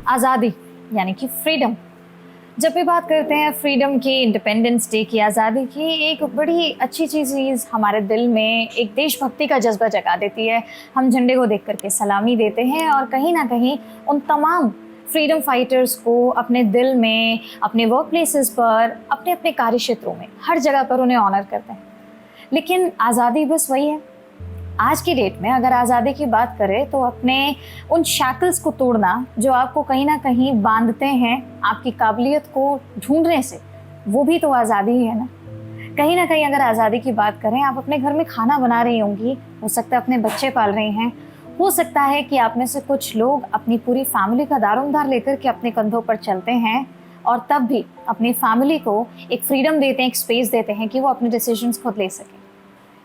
आज़ादी यानी कि फ्रीडम। जब भी बात करते हैं फ्रीडम की, इंडिपेंडेंस डे की, आज़ादी की, एक बड़ी अच्छी चीज़ हमारे दिल में एक देशभक्ति का जज्बा जगा देती है। हम झंडे को देख करके सलामी देते हैं और कहीं ना कहीं उन तमाम फ्रीडम फाइटर्स को अपने दिल में, अपने वर्क प्लेसेस पर, अपने अपने कार्य क्षेत्रों में, हर जगह पर उन्हें ऑनर करते हैं। लेकिन आज़ादी बस वही है। आज की डेट में अगर आज़ादी की बात करें तो अपने उन शैकल्स को तोड़ना जो आपको कहीं ना कहीं बांधते हैं आपकी काबिलियत को ढूंढने से, वो भी तो आज़ादी ही है ना। कहीं ना कहीं अगर आज़ादी की बात करें, आप अपने घर में खाना बना रही होंगी, हो सकता है अपने बच्चे पाल रही हैं, हो सकता है कि आप में से कुछ लोग अपनी पूरी फैमिली का दारोमदार लेकर के अपने कंधों पर चलते हैं और तब भी अपनी फैमिली को एक फ्रीडम देते हैं, एक स्पेस देते हैं कि वो अपने डिसीजंस खुद ले सकें।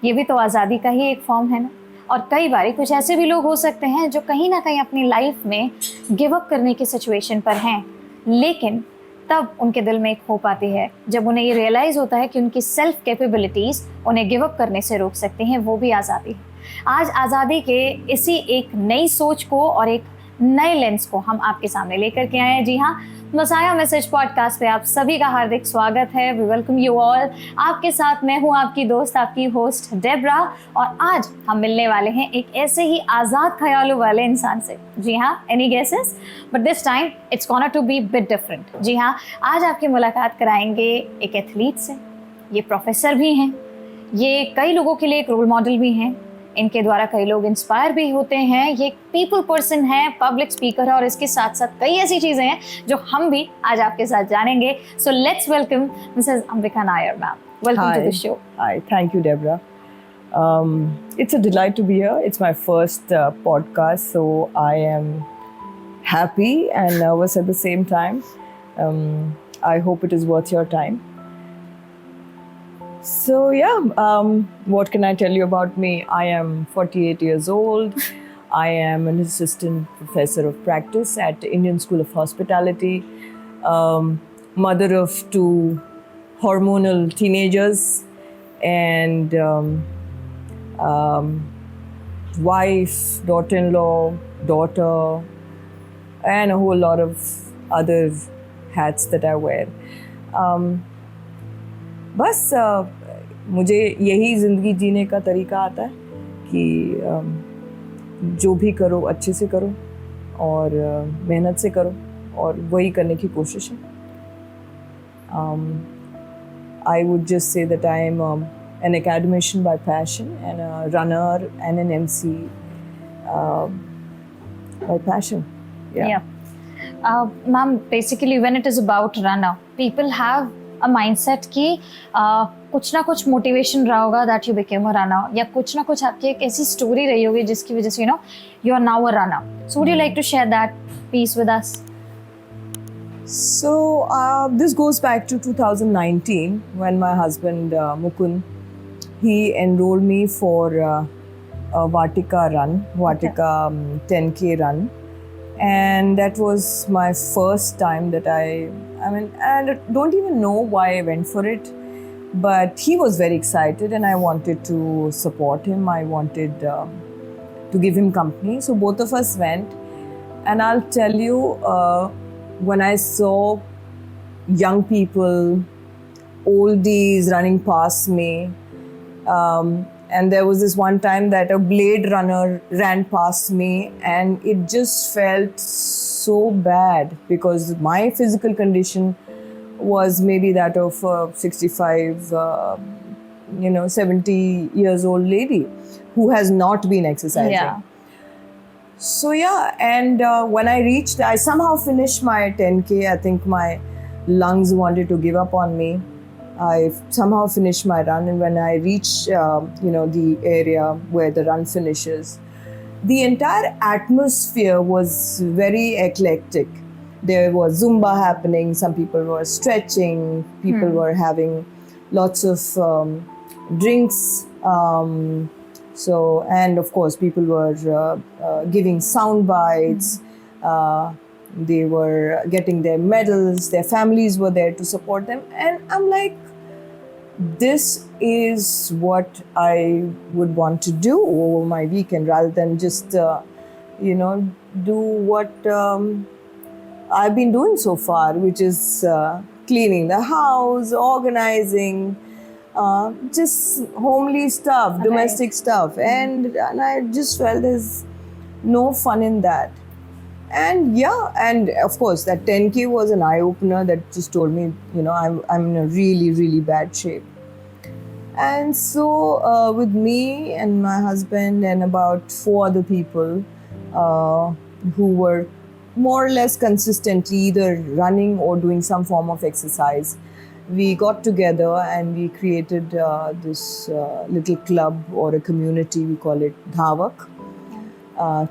ये भी तो आज़ादी का ही एक फॉर्म है ना। और कई बार कुछ ऐसे भी लोग हो सकते हैं जो कहीं ना कहीं अपनी लाइफ में गिव अप करने की सिचुएशन पर हैं, लेकिन तब उनके दिल में एक होप आती है जब उन्हें ये रियलाइज़ होता है कि उनकी सेल्फ कैपेबिलिटीज़ उन्हें गिव अप करने से रोक सकती हैं। वो भी आज़ादी है। आज आज़ादी के इसी एक नई सोच को और एक नए लेंस को हम आपके सामने लेकर के आए हैं। जी हाँ, मसाया मैसेज पॉडकास्ट पे आप सभी का हार्दिक स्वागत है। We welcome you all. आपके साथ मैं हूँ आपकी दोस्त, आपकी होस्ट डेब्रा, और आज हम मिलने वाले हैं एक ऐसे ही आज़ाद ख्यालों वाले इंसान से। जी हाँ, any guesses? But this time it's gonna to be bit different. जी हाँ, आज आपकी मुलाकात कराएंगे एक एथलीट से। ये प्रोफेसर भी हैं, ये कई लोगों के लिए एक रोल मॉडल भी हैं, इनके द्वारा कई लोग इंस्पायर भी होते हैं। ये एक पीपल पर्सन है, पब्लिक स्पीकर है, और इसके साथ साथ कई ऐसी चीज़ें हैं जो हम भी आज आपके साथ जानेंगे। So let's welcome Mrs Ambika Nair ma'am. Welcome to the show. Hi, thank you, Deborah. It's a delight to be here. It's my first podcast, so I am happy and nervous at the same time. I hope it is worth your time. So what can I tell you about me? I am 48 years old. I am an assistant professor of practice at Indian School of Hospitality, mother of 2 hormonal teenagers, and wife, daughter-in-law, daughter, and a whole lot of other hats that I wear. बस मुझे यही ज़िंदगी जीने का तरीका आता है कि जो भी करो अच्छे से करो और मेहनत से करो, और वही करने की कोशिश है। I would just say that I am an academician by passion and a runner and an MC by passion. Yeah. Ma'am, basically when it is about runner, people have a mindset कि कुछ ना कुछ motivation रहा होगा that you became a runner, या कुछ ना कुछ आपकी एक ऐसी स्टोरी रही होगी जिसकी वजह से you are now a runner. So would you like to share that piece with us? So this goes back to 2019 when my husband Mukund, he enrolled me for a Vatika run, Vatika 10K run. And that was my first time that I don't even know why I went for it, but he was very excited and I wanted to support him. I wanted to give him company. So both of us went, and I'll tell you, when I saw young people, oldies running past me, and there was this one time that a Blade Runner ran past me, and it just felt so bad because my physical condition was maybe that of a 65, 70 years old lady who has not been exercising. Yeah. So and when I reached, I somehow finished my 10K. I think my lungs wanted to give up on me. I somehow finished my run, and when I reached, the area where the run finishes, the entire atmosphere was very eclectic. There was Zumba happening, some people were stretching, people were having lots of drinks. And of course, people were giving sound bites. They were getting their medals. Their families were there to support them. And I'm like, this is what I would want to do over my weekend rather than just, do what I've been doing so far, which is cleaning the house, organizing, just homely stuff, Right. domestic stuff, and I just felt there's no fun in that. And yeah, and of course that 10K was an eye opener that just told me, I'm in a really, really bad shape. And so with me and my husband and about 4 other people who were more or less consistently either running or doing some form of exercise, we got together and we created this little club or a community. We call it Dhawak.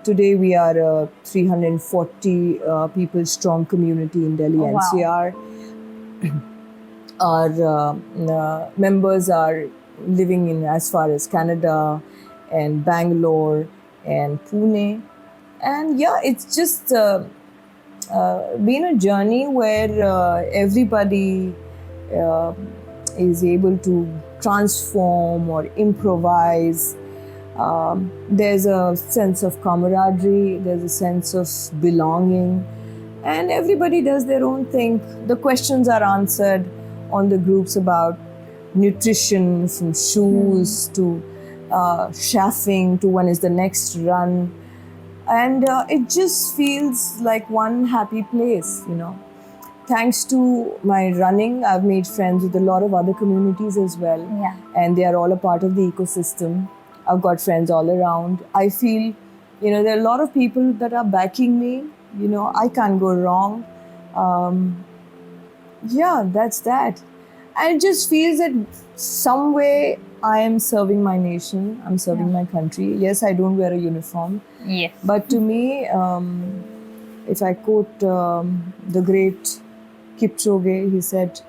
Today we are a 340 people strong community in Delhi Oh, wow. NCR. Our members are living in as far as Canada and Bangalore and Pune. And yeah, it's just been a journey where everybody is able to transform or improvise. There's a sense of camaraderie, there's a sense of belonging, and everybody does their own thing. The questions are answered on the groups about nutrition, from shoes to chefing to when is the next run. And it just feels like one happy place, Thanks to my running, I've made friends with a lot of other communities as well. Yeah. And they are all a part of the ecosystem. I've got friends all around. I feel, there are a lot of people that are backing me. I can't go wrong. Yeah, that's that. And it just feels that some way I am serving my nation. I'm serving my country. Yes, I don't wear a uniform. Yes. But to me, if I quote the great Kipchoge, he said,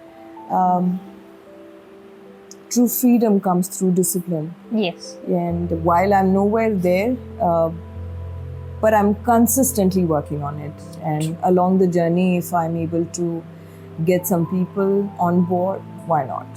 true freedom comes through discipline. Yes. And while I'm nowhere there, but I'm consistently working on it. And along the journey, if I'm able to get some people on board, why not?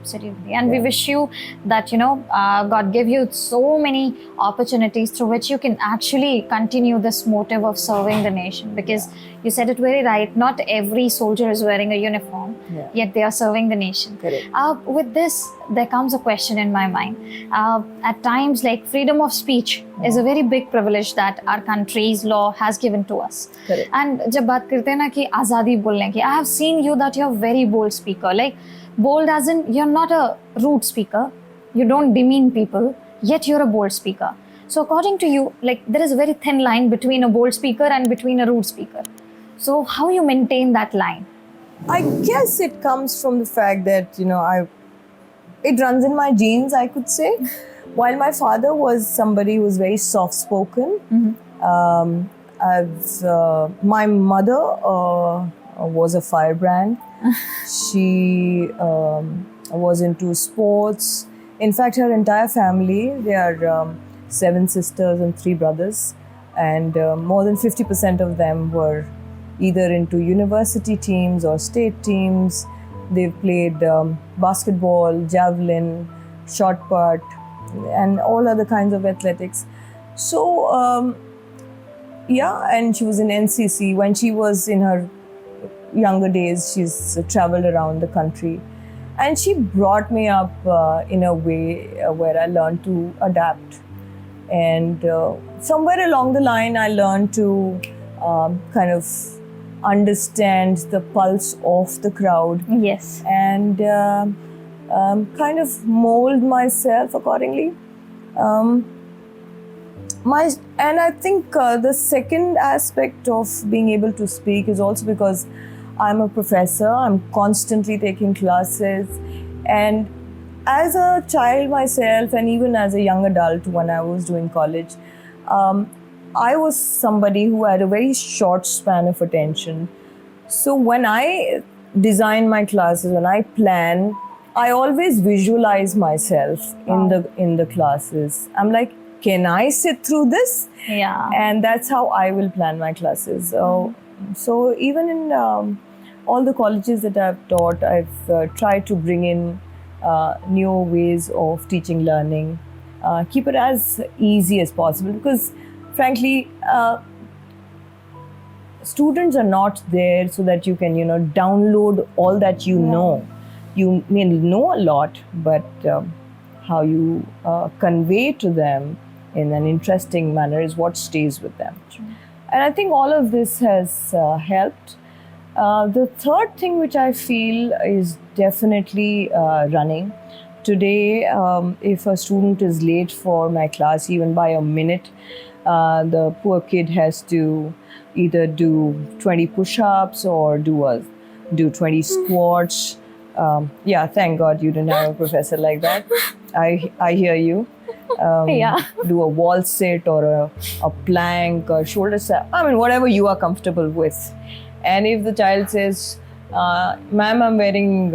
Absolutely. And we wish you that, God give you so many opportunities through which you can actually continue this motive of serving the nation. Because you said it very right, not every soldier is wearing a uniform, yet they are serving the nation. Correct. With this, there comes a question in my mind. At times, like freedom of speech is a very big privilege that our country's law has given to us. Correct. And जब बात करते हैं ना कि आज़ादी बोलने की, I have seen you that you're a very bold speaker. Like bold as in you're not a rude speaker, you don't demean people, yet you're a bold speaker. So according to you, like there is a very thin line between a bold speaker and between a rude speaker. So how you maintain that line? I guess it comes from the fact that, it runs in my genes, I could say. While my father was somebody who was very soft-spoken, my mother was a firebrand. She was into sports. In fact, her entire family, they are 7 sisters and 3 brothers. And more than 50% of them were either into university teams or state teams. They've played basketball, javelin, shot put, and all other kinds of athletics. So, and she was in NCC. When she was in her younger days, she's traveled around the country. And she brought me up in a way where I learned to adapt. And somewhere along the line, I learned to kind of understand the pulse of the crowd. Yes. And kind of mold myself accordingly. And I think the second aspect of being able to speak is also because I'm a professor. I'm constantly taking classes. And as a child myself, and even as a young adult when I was doing college, I was somebody who had a very short span of attention. So when I design my classes, when I plan, I always visualize myself in the classes. I'm like, can I sit through this? Yeah. And that's how I will plan my classes. So even in all the colleges that I've taught, I've tried to bring in new ways of teaching, learning. Keep it as easy as possible because frankly, students are not there so that you can, download all that you know. You may know a lot, but how you convey to them in an interesting manner is what stays with them. And I think all of this has helped. The third thing which I feel is definitely running. Today, if a student is late for my class, even by a minute, the poor kid has to either do 20 push-ups or do 20 squats. Yeah, thank God you didn't have a professor like that. I hear you. Yeah. Do a wall sit or a plank or shoulder set. I mean, whatever you are comfortable with. And if the child says, ma'am, I'm wearing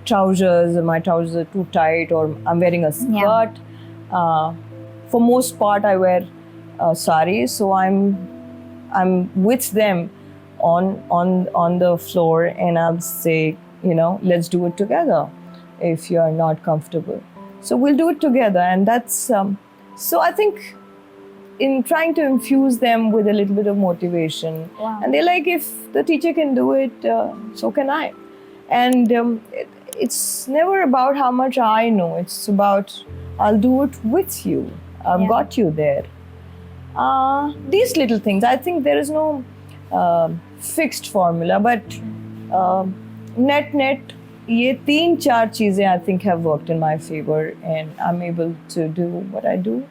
trousers, and my trousers are too tight, or I'm wearing a skirt. For most part, I wear sari, so I'm with them on the floor, and I'll say, let's do it together if you're not comfortable. So we'll do it together, and that's so I think in trying to infuse them with a little bit of motivation, and they're like, if the teacher can do it, so can I. And it's never about how much I know. It's about I'll do it with you. I've got you there. These little things. I think there is no fixed formula, but net. ये 3-4 चीज़ें I think have worked in my favor, and I'm able to do what I do.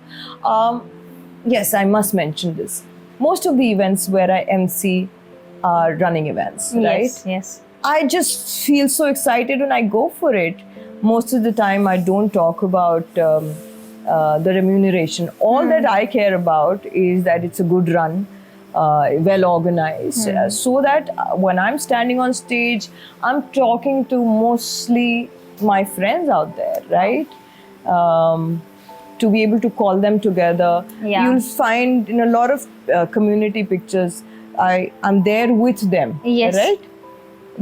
Yes, I must mention this. Most of the events where I MC are running events, right? Yes. I just feel so excited when I go for it. Most of the time, I don't talk about the remuneration. All that I care about is that it's a good run. Well organized, so that when I'm standing on stage, I'm talking to mostly my friends out there, right? To be able to call them together. You'll find in a lot of community pictures, I'm there with them, right?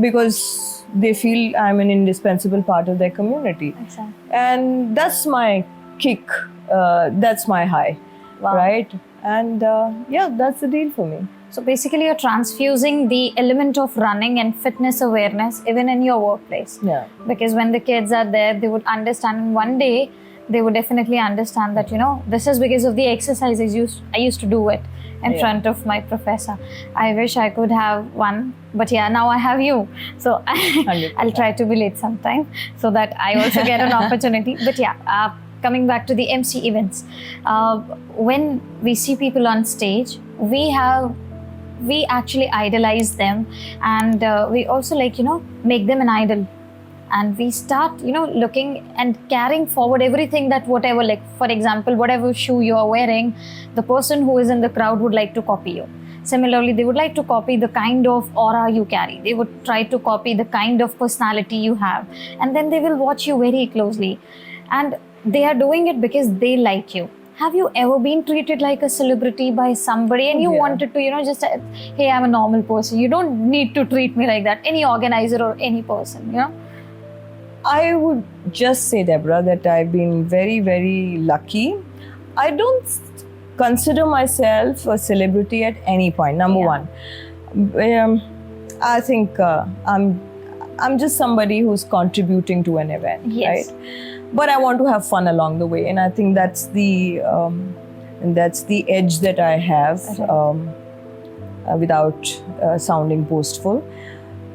Because they feel I'm an indispensable part of their community. Exactly. And that's my kick, that's my high, right? And that's the deal for me. So basically, you're transfusing the element of running and fitness awareness even in your workplace. Yeah. Because when the kids are there, they would understand. And one day, they would definitely understand that, this is because of the exercises I used to do it in front of my professor. I wish I could have one, but now I have you. So I'll try to be late sometime so that I also get an opportunity. But coming back to the MC events, when we see people on stage, we actually idolize them, and we also make them an idol, and we start looking and carrying forward everything that whatever, like for example, whatever shoe you are wearing, the person who is in the crowd would like to copy you. Similarly, they would like to copy the kind of aura you carry. They would try to copy the kind of personality you have, and then they will watch you very closely, and they are doing it because they like you. Have you ever been treated like a celebrity by somebody and you wanted to, just say, hey, I'm a normal person. You don't need to treat me like that. Any organizer or any person, I would just say, Deborah, that I've been very, very lucky. I don't consider myself a celebrity at any point, number one. I think I'm just somebody who's contributing to an event, right? But I want to have fun along the way, and I think that's the edge that I have, without sounding boastful.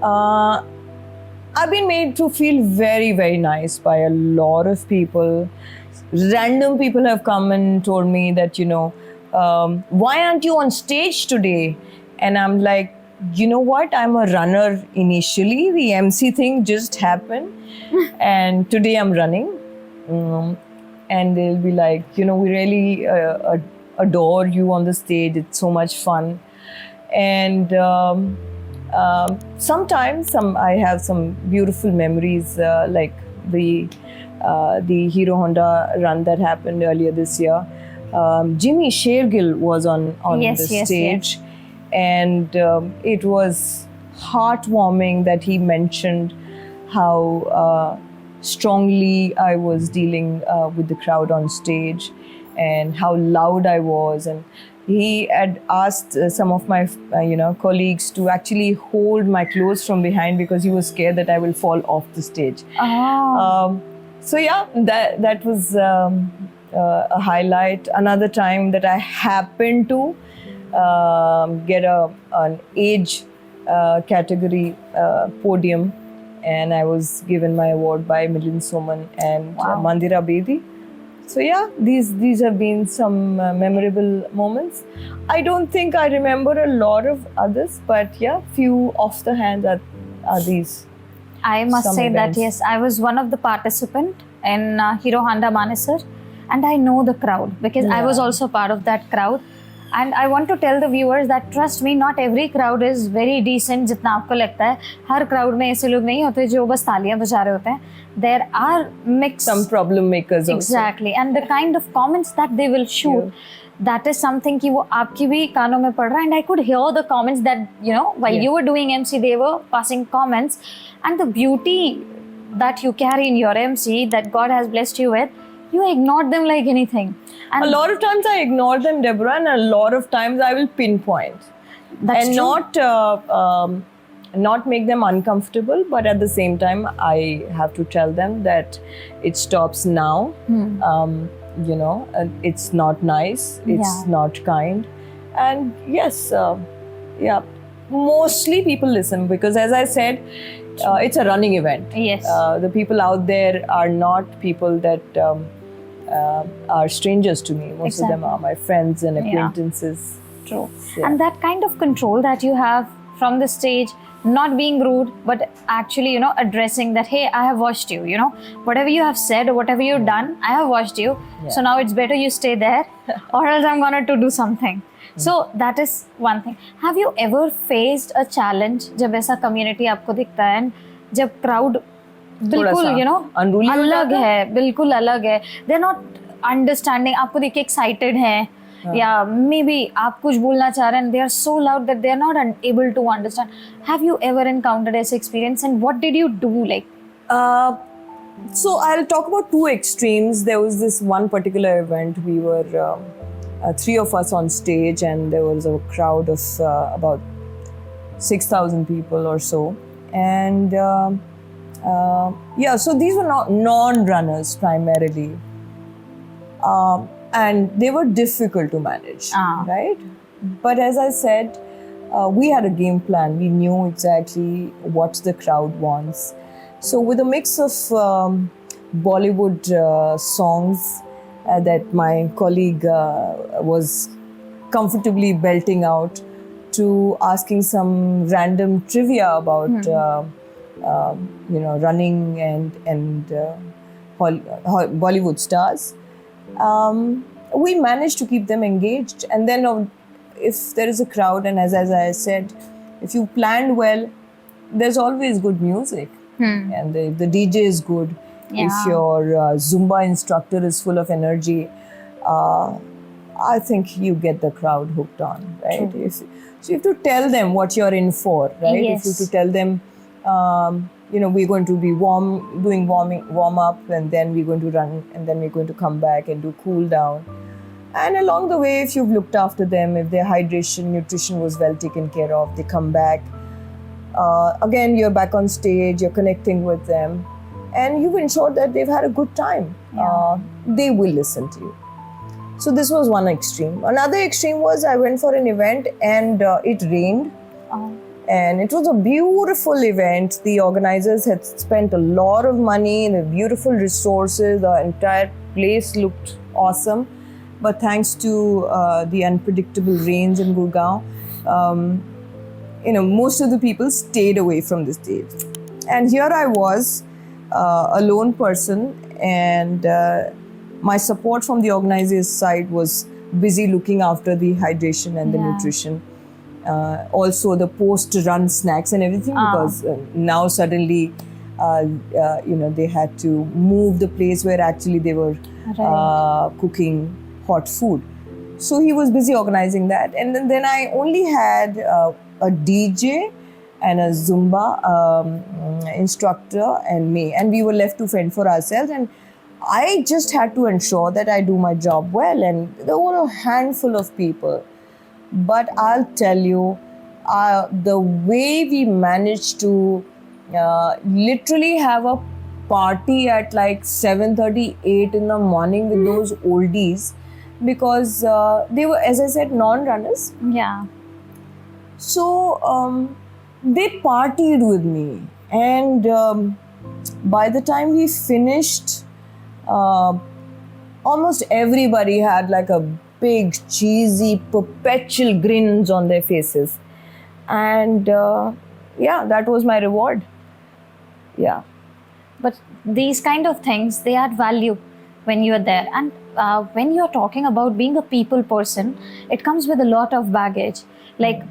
I've been made to feel very, very nice by a lot of people. Random people have come and told me that, why aren't you on stage today? And I'm like, you know what? I'm a runner initially. The MC thing just happened. And today I'm running. And they'll be like, we really adore you on the stage. It's so much fun. And sometimes I have some beautiful memories, like the Hero Honda run that happened earlier this year. Jimmy Shergill was on the stage. And it was heartwarming that he mentioned how strongly I was dealing with the crowd on stage, and how loud I was, and he had asked some of my colleagues to actually hold my clothes from behind because he was scared that I will fall off the stage. So yeah, that was a highlight. Another time that I happened to get an age category podium, and I was given my award by Milind Soman and Wow. Mandira Bedi. So yeah, these have been some memorable moments. I don't think I remember a lot of others, but yeah, few off the hand are these. I must Some say events. that yes, I was one of the participant in Hero Honda Manesar, and I know the crowd because I was Yeah. also part of that crowd. And I want to tell the viewers that trust me, not every crowd is very decent जितना आपको लगता है. हर crowd में ऐसे लोग नहीं होते जो बस तालियां बजा रहे होते हैं. There are mixed. Some problem makers also. Exactly, and the kind of comments that they will shoot, that is something कि वो आपकी भी कानों में पड़ रहा है. And I could hear the comments that while Yeah. you were doing MC, they were passing comments, and the beauty that you carry in your MC that God has blessed you with, you ignored them like anything. And A lot of times I ignore them, Deborah, and a lot of times I will pinpoint that's and true. not make them uncomfortable, but at the same time I have to tell them that it stops now. It's not nice, it's Yeah. not kind, and yes, yeah, mostly people listen because, as I said, it's a running event. Yes. The people out there are not people that are strangers to me. Most of them Exactly. are my friends and Yeah. acquaintances. True. Yeah. And that kind of control that you have from the stage, not being rude, but actually, addressing that, hey, I have watched you, whatever you have said or whatever you've done, I have watched you. Yeah. So now it's better you stay there or else I'm going to do something. So that is one thing. Have you ever faced a challenge जब ऐसा community आपको दिखता है and जब crowd बिल्कुल सा unruly हो अलग जाता है, बिल्कुल अलग है. They're not understanding. आपको देख के excited हैं या maybe आप कुछ बोलना चाह रहे हैं and they are so loud that they are not able to understand. Have you ever encountered this experience and what did you do like? So I'll talk about two extremes. There was this one particular event. We were three of us on stage, and there was a crowd of about 6,000 people or so. And so these were not non-runners primarily, and they were difficult to manage, right? But as I said, we had a game plan. We knew exactly what the crowd wants. So with a mix of Bollywood songs that my colleague was comfortably belting out, to asking some random trivia about running and Bollywood stars, we managed to keep them engaged. And then if there is a crowd, and as I said, if you planned well, there's always good music. And the DJ is good. Yeah. If your Zumba instructor is full of energy, I think you get the crowd hooked on, right? So you have to tell them what you're in for, right? Yes. If you have to tell them, we're going to be doing warm up, and then we're going to run, and then we're going to come back and do cool down. And along the way, if you've looked after them, if their hydration, nutrition was well taken care of, they come back. Again, you're back on stage, you're connecting with them, and you've ensured that they've had a good time. They will listen to you. So this was one extreme. Another extreme was I went for an event and it rained. And it was a beautiful event. The organizers had spent a lot of money, the beautiful resources, the entire place looked awesome. But thanks to the unpredictable rains in Gurgaon, most of the people stayed away from the stage. And here I was, a lone person, and my support from the organizer's side was busy looking after the hydration and the nutrition. Also the post-run snacks and everything, because now suddenly, they had to move the place where actually they were cooking hot food. So he was busy organizing that. And then I only had a DJ and a Zumba instructor and me. And we were left to fend for ourselves. And I just had to ensure that I do my job well, and there were a handful of people. But I'll tell you, the way we managed to literally have a party at like 7:30, 8 in the morning with those oldies, because they were, as I said, non-runners. Yeah. So they partied with me, and by the time we finished, almost everybody had like a big, cheesy, perpetual grins on their faces, and yeah, that was my reward. Yeah. But these kind of things, they add value when you are there. And when you are talking about being a people person, it comes with a lot of baggage. Like,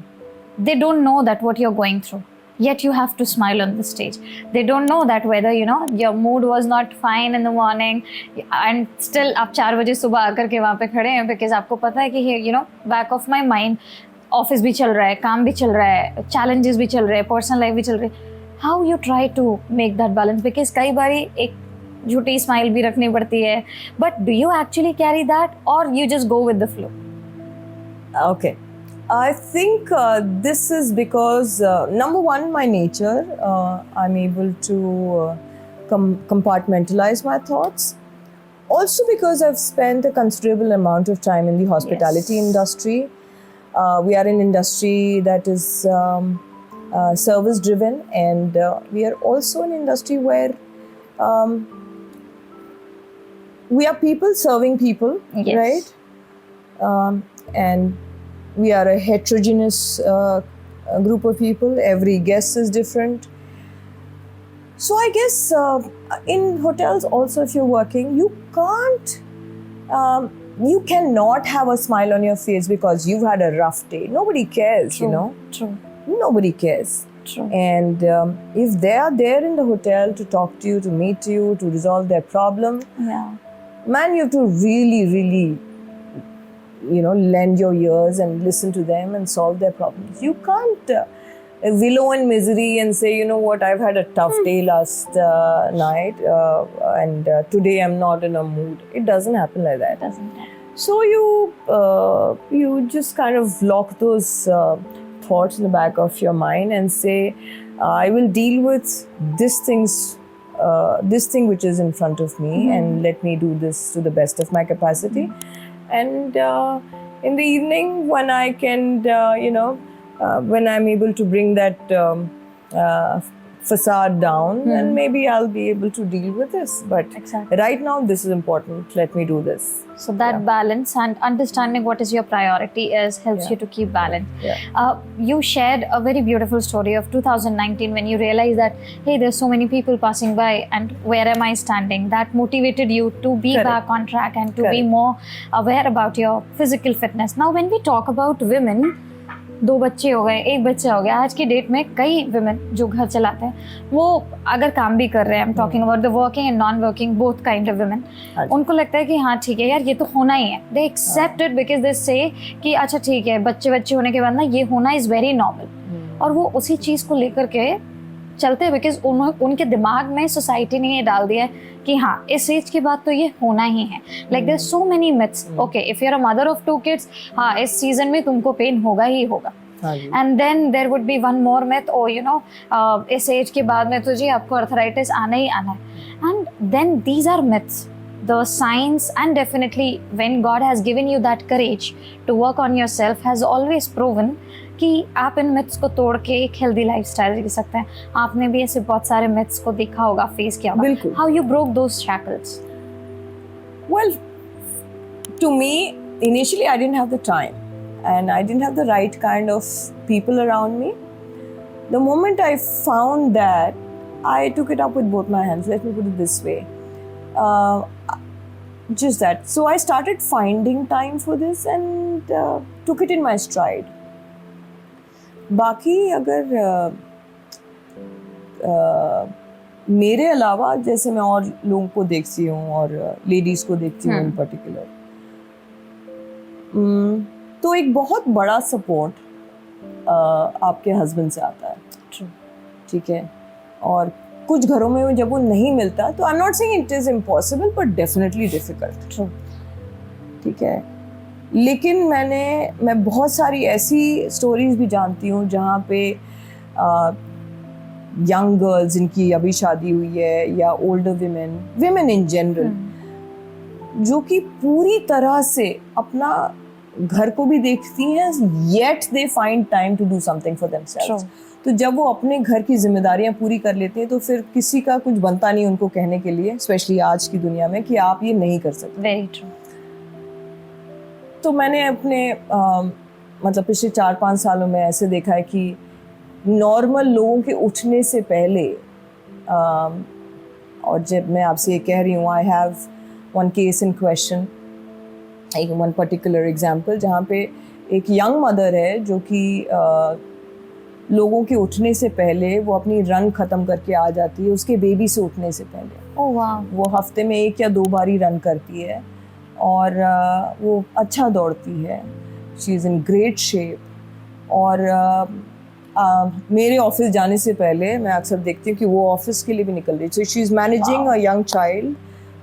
they don't know that what you're going through, yet you have to smile on the stage. They don't know that whether, you know, your mood was not fine in the morning and still आप 4 बजे सुबह आकर के वहाँ पे खड़े हैं, because आपको पता है कि, you know, back of my mind, office भी चल रहा है, काम भी चल रहा है, challenges भी चल रहे हैं, पर्सनल लाइफ भी चल रही है. How you try to make that balance? Because कई बारी एक झूठी स्माइल भी रखनी पड़ती है. But do you actually carry that, or you just go with the flow? Okay. I think this is because, number one, my nature. I'm able to compartmentalize my thoughts. Also because I've spent a considerable amount of time in the hospitality Yes. industry. We are an industry that is service driven, and we are also an industry where we are people serving people, Yes. right? And we are a heterogeneous group of people. Every guest is different. So I guess in hotels also, if you're working, you can't, you cannot have a smile on your face because you've had a rough day. Nobody cares, True. you know. True. Nobody cares. True. And if they are there in the hotel to talk to you, to meet you, to resolve their problem, Yeah. man, you have to really, really, you know, lend your ears and listen to them and solve their problems. You can't wallow in misery and say, you know what, I've had a tough day last night and today I'm not in a mood. It doesn't happen like that. Doesn't it? So you just kind of lock those thoughts in the back of your mind and say, I will deal with this thing which is in front of me, and let me do this to the best of my capacity. And in the evening, when I can, you know, when I'm able to bring that facade down, then maybe I'll be able to deal with this. But Exactly. right now, this is important. Let me do this. So that balance and understanding what is your priority is helps Yeah. you to keep balance. Yeah. You shared a very beautiful story of 2019 when you realized that, hey, there's so many people passing by and where am I standing? That motivated you to be Correct. back on track and to be Correct. more aware about your physical fitness. Now, when we talk about women, 2 बच्चे हो गए, 1 बच्चा हो गया, आज की date में कई women जो घर चलाते हैं, वो अगर काम भी कर रहे हैं, I'm talking about the working and non-working, both kind of women, हाँ जी। उनको लगता है कि हाँ ठीक है यार, ये तो होना ही है. They accept it because they say कि अच्छा ठीक है, बच्चे होने के बाद ना ये होना is very normal. और वो उसी चीज़ को लेकर के चलते हैं बिकॉज उनके दिमाग में सोसाइटी ने ये डाल दिया है कि हाँ इस एज के बाद तो ये होना ही है. Like there so many myths. Okay, if you are a mother of 2 kids, हाँ इस सीजन में तुमको पेन होगा ही होगा. And then there would be one more myth, oh you know इस एज के बाद में तो जी आपको अर्थराइटिस आना ही आना है. And then these are myths. The science and definitely when God has given you that courage to work on yourself has always proven कि आप इन मिथ्स को तोड़ के एक हेल्दी लाइफस्टाइल जी सकते हैं. आपने भी ऐसे बहुत सारे मिथ्स को देखा होगा, फेस किया होगा. बिल्कुल. How you broke those shackles? Well, to me, initially I didn't have the time and I didn't have the right kind of people around me. The moment I found that, I took it up with both my hands. Let me put it this way. Just that. So I started finding time for this and took it in my stride. बाकी अगर मेरे अलावा जैसे मैं और लोगों को देखती हूँ और लेडीज़ को देखती हूँ इन पर्टिकुलर, तो एक बहुत बड़ा सपोर्ट आपके हस्बैंड से आता है. True. ठीक है. और कुछ घरों में जब वो नहीं मिलता, तो I am not saying it is impossible but definitely difficult. True. ठीक है, लेकिन मैं बहुत सारी ऐसी स्टोरीज भी जानती हूँ जहाँ पे यंग गर्ल्स जिनकी अभी शादी हुई है, या ओल्डर विमेन इन जनरल, जो कि पूरी तरह से अपना घर को भी देखती हैं, yet they find time to do something for themselves. तो जब वो अपने घर की जिम्मेदारियां पूरी कर लेते हैं तो फिर किसी का कुछ बनता नहीं उनको कहने के लिए, स्पेशली आज की दुनिया में, कि आप ये नहीं कर सकते। Very true. तो मैंने अपने मतलब पिछले 4-5 सालों में ऐसे देखा है कि नॉर्मल लोगों के उठने से पहले, और जब मैं आपसे ये कह रही हूँ, I have one case in question, एक वन पर्टिकुलर एग्जांपल, जहाँ पे एक यंग मदर है जो कि लोगों के उठने से पहले वो अपनी रन ख़त्म करके आ जाती है, उसके बेबी से उठने से पहले। ओह वाह। वो हफ्ते में 1 या 2 बार ही रन करती है, और वो अच्छा दौड़ती है, she is in great shape. और मेरे ऑफिस जाने से पहले मैं अक्सर देखती हूँ कि वो ऑफिस के लिए भी निकल रही है। So she is managing a young child,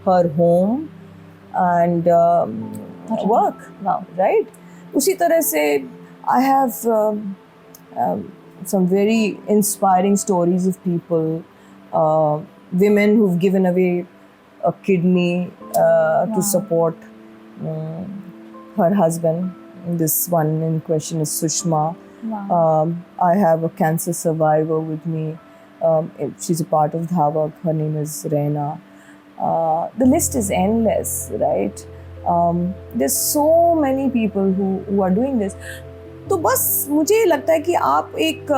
her home and work, right. उसी तरह से I have some very inspiring stories of people, women who've given away a kidney to support her husband. This one in question is Sushma. I have a cancer survivor with me. She's a part of Dhavak. Her name is Reina. The list is endless, right? There's so many people who are doing this. तो बस मुझे लगता है कि आप एक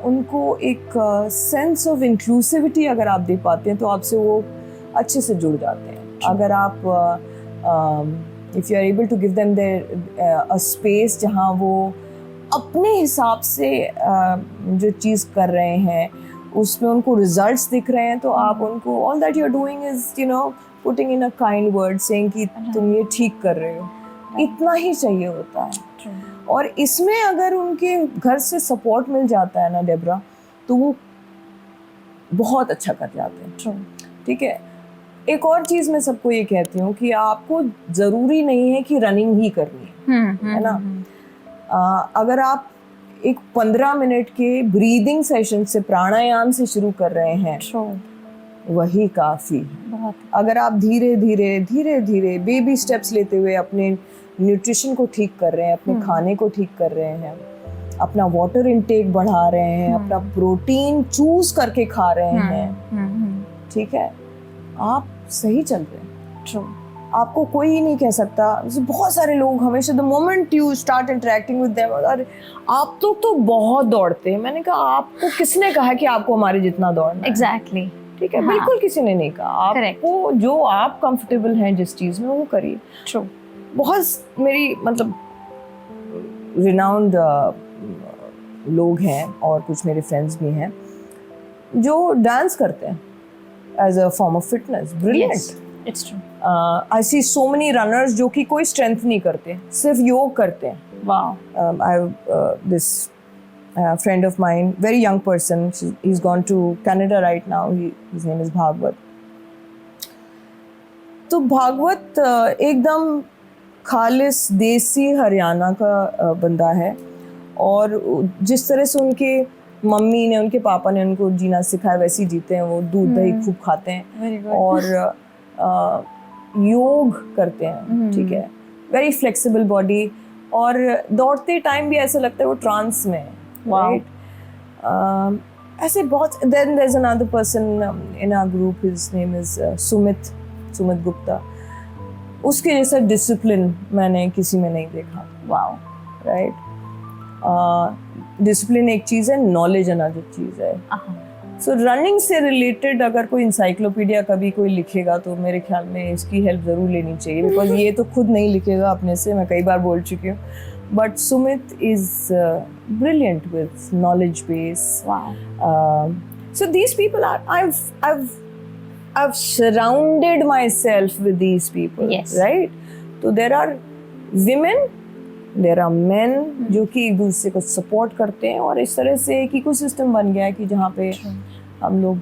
उनको एक सेंस ऑफ इंक्लूसिविटी अगर आप दे पाते हैं तो आपसे वो अच्छे से जुड़ जाते हैं। अगर आप if you are able to give them their a space जहाँ वो अपने हिसाब से जो चीज़ कर रहे हैं उसमें उनको रिजल्ट्स दिख रहे हैं, तो आप उनको all that you are doing is putting in a kind word, saying कि तुम ये ठीक कर रहे हो। इतना ही चाहिए होता है। और इसमें अगर उनके घर से सपोर्ट मिल जाता है ना डेब्रा, तो वो बहुत अच्छा कर जाते हैं। ठीक है, एक और चीज़ मैं सबको ये कहती हूँ कि आपको ज़रूरी नहीं है कि रनिंग ही करनी है ना। अगर आप एक 15 मिनट के ब्रीदिंग सेशन से, प्राणायाम से शुरू कर रहे हैं, वही काफ़ी। अगर आप धीरे धीरे बेबी स्टेप्स लेते हुए अपने न्यूट्रिशन को ठीक कर रहे हैं, अपने खाने को ठीक कर रहे हैं, अपना वाटर इनटेक बढ़ा रहे हैं, अपना प्रोटीन चूज करके खा रहे हैं, ठीक है, आप सही चल रहे हैं। ट्रू। आपको कोई ही नहीं कह सकता। बहुत सारे लोग हमेशा the moment you start interacting with them, अरे आप तो बहुत दौड़ते हैं। मैंने कहा आपको किसने कहा कि आपको हमारे जितना दौड़ना है? एग्जैक्टली। ठीक है, बिल्कुल किसी ने नहीं कहा। आपको जो आप कंफर्टेबल हैं जिस चीज़ में, वो करिए। ट्रू। बहुत मेरी मतलब रिनाउंड लोग हैं और कुछ मेरे फ्रेंड्स भी हैं जो डांस करते हैं as a form of fitness. Brilliant. It's true. I see so many runners जो कि कोई स्ट्रेंथ नहीं करते, सिर्फ योग करते हैं। Wow. I this friend of mine, very young person, he's gone to Canada right now, his name is Bhagwat. तो भागवत एकदम खालिस देसी हरियाणा का बंदा है, और जिस तरह से उनके मम्मी ने, उनके पापा ने उनको जीना सिखाया वैसे ही जीते हैं। वो दूध दही खूब खाते हैं और योग करते हैं। ठीक है, वेरी फ्लेक्सिबल बॉडी, और दौड़ते टाइम भी ऐसा लगता है वो ट्रांस में है। Right? ऐसे बहुत। Then there's another person in our group. His name is Sumit Gupta. उसके जैसा डिसिप्लिन मैंने किसी में नहीं देखा। Wow. Right? डिसिप्लिन एक चीज़ है, नॉलेज अनदर चीज़ है। सो रनिंग से रिलेटेड अगर कोई इंसाइक्लोपीडिया कभी कोई लिखेगा तो मेरे ख्याल में इसकी हेल्प ज़रूर लेनी चाहिए, बिकॉज ये तो खुद नहीं लिखेगा अपने से, मैं कई बार बोल चुकी हूँ। But Sumit is brilliant with knowledge base. Wow. So these people are, I've surrounded myself with these people. Yes. Right? So there are women, there are men जो कि एक दूसरे को support करते हैं, और इस तरह से एक इकोसिस्टम बन गया है कि जहाँ पे हम लोग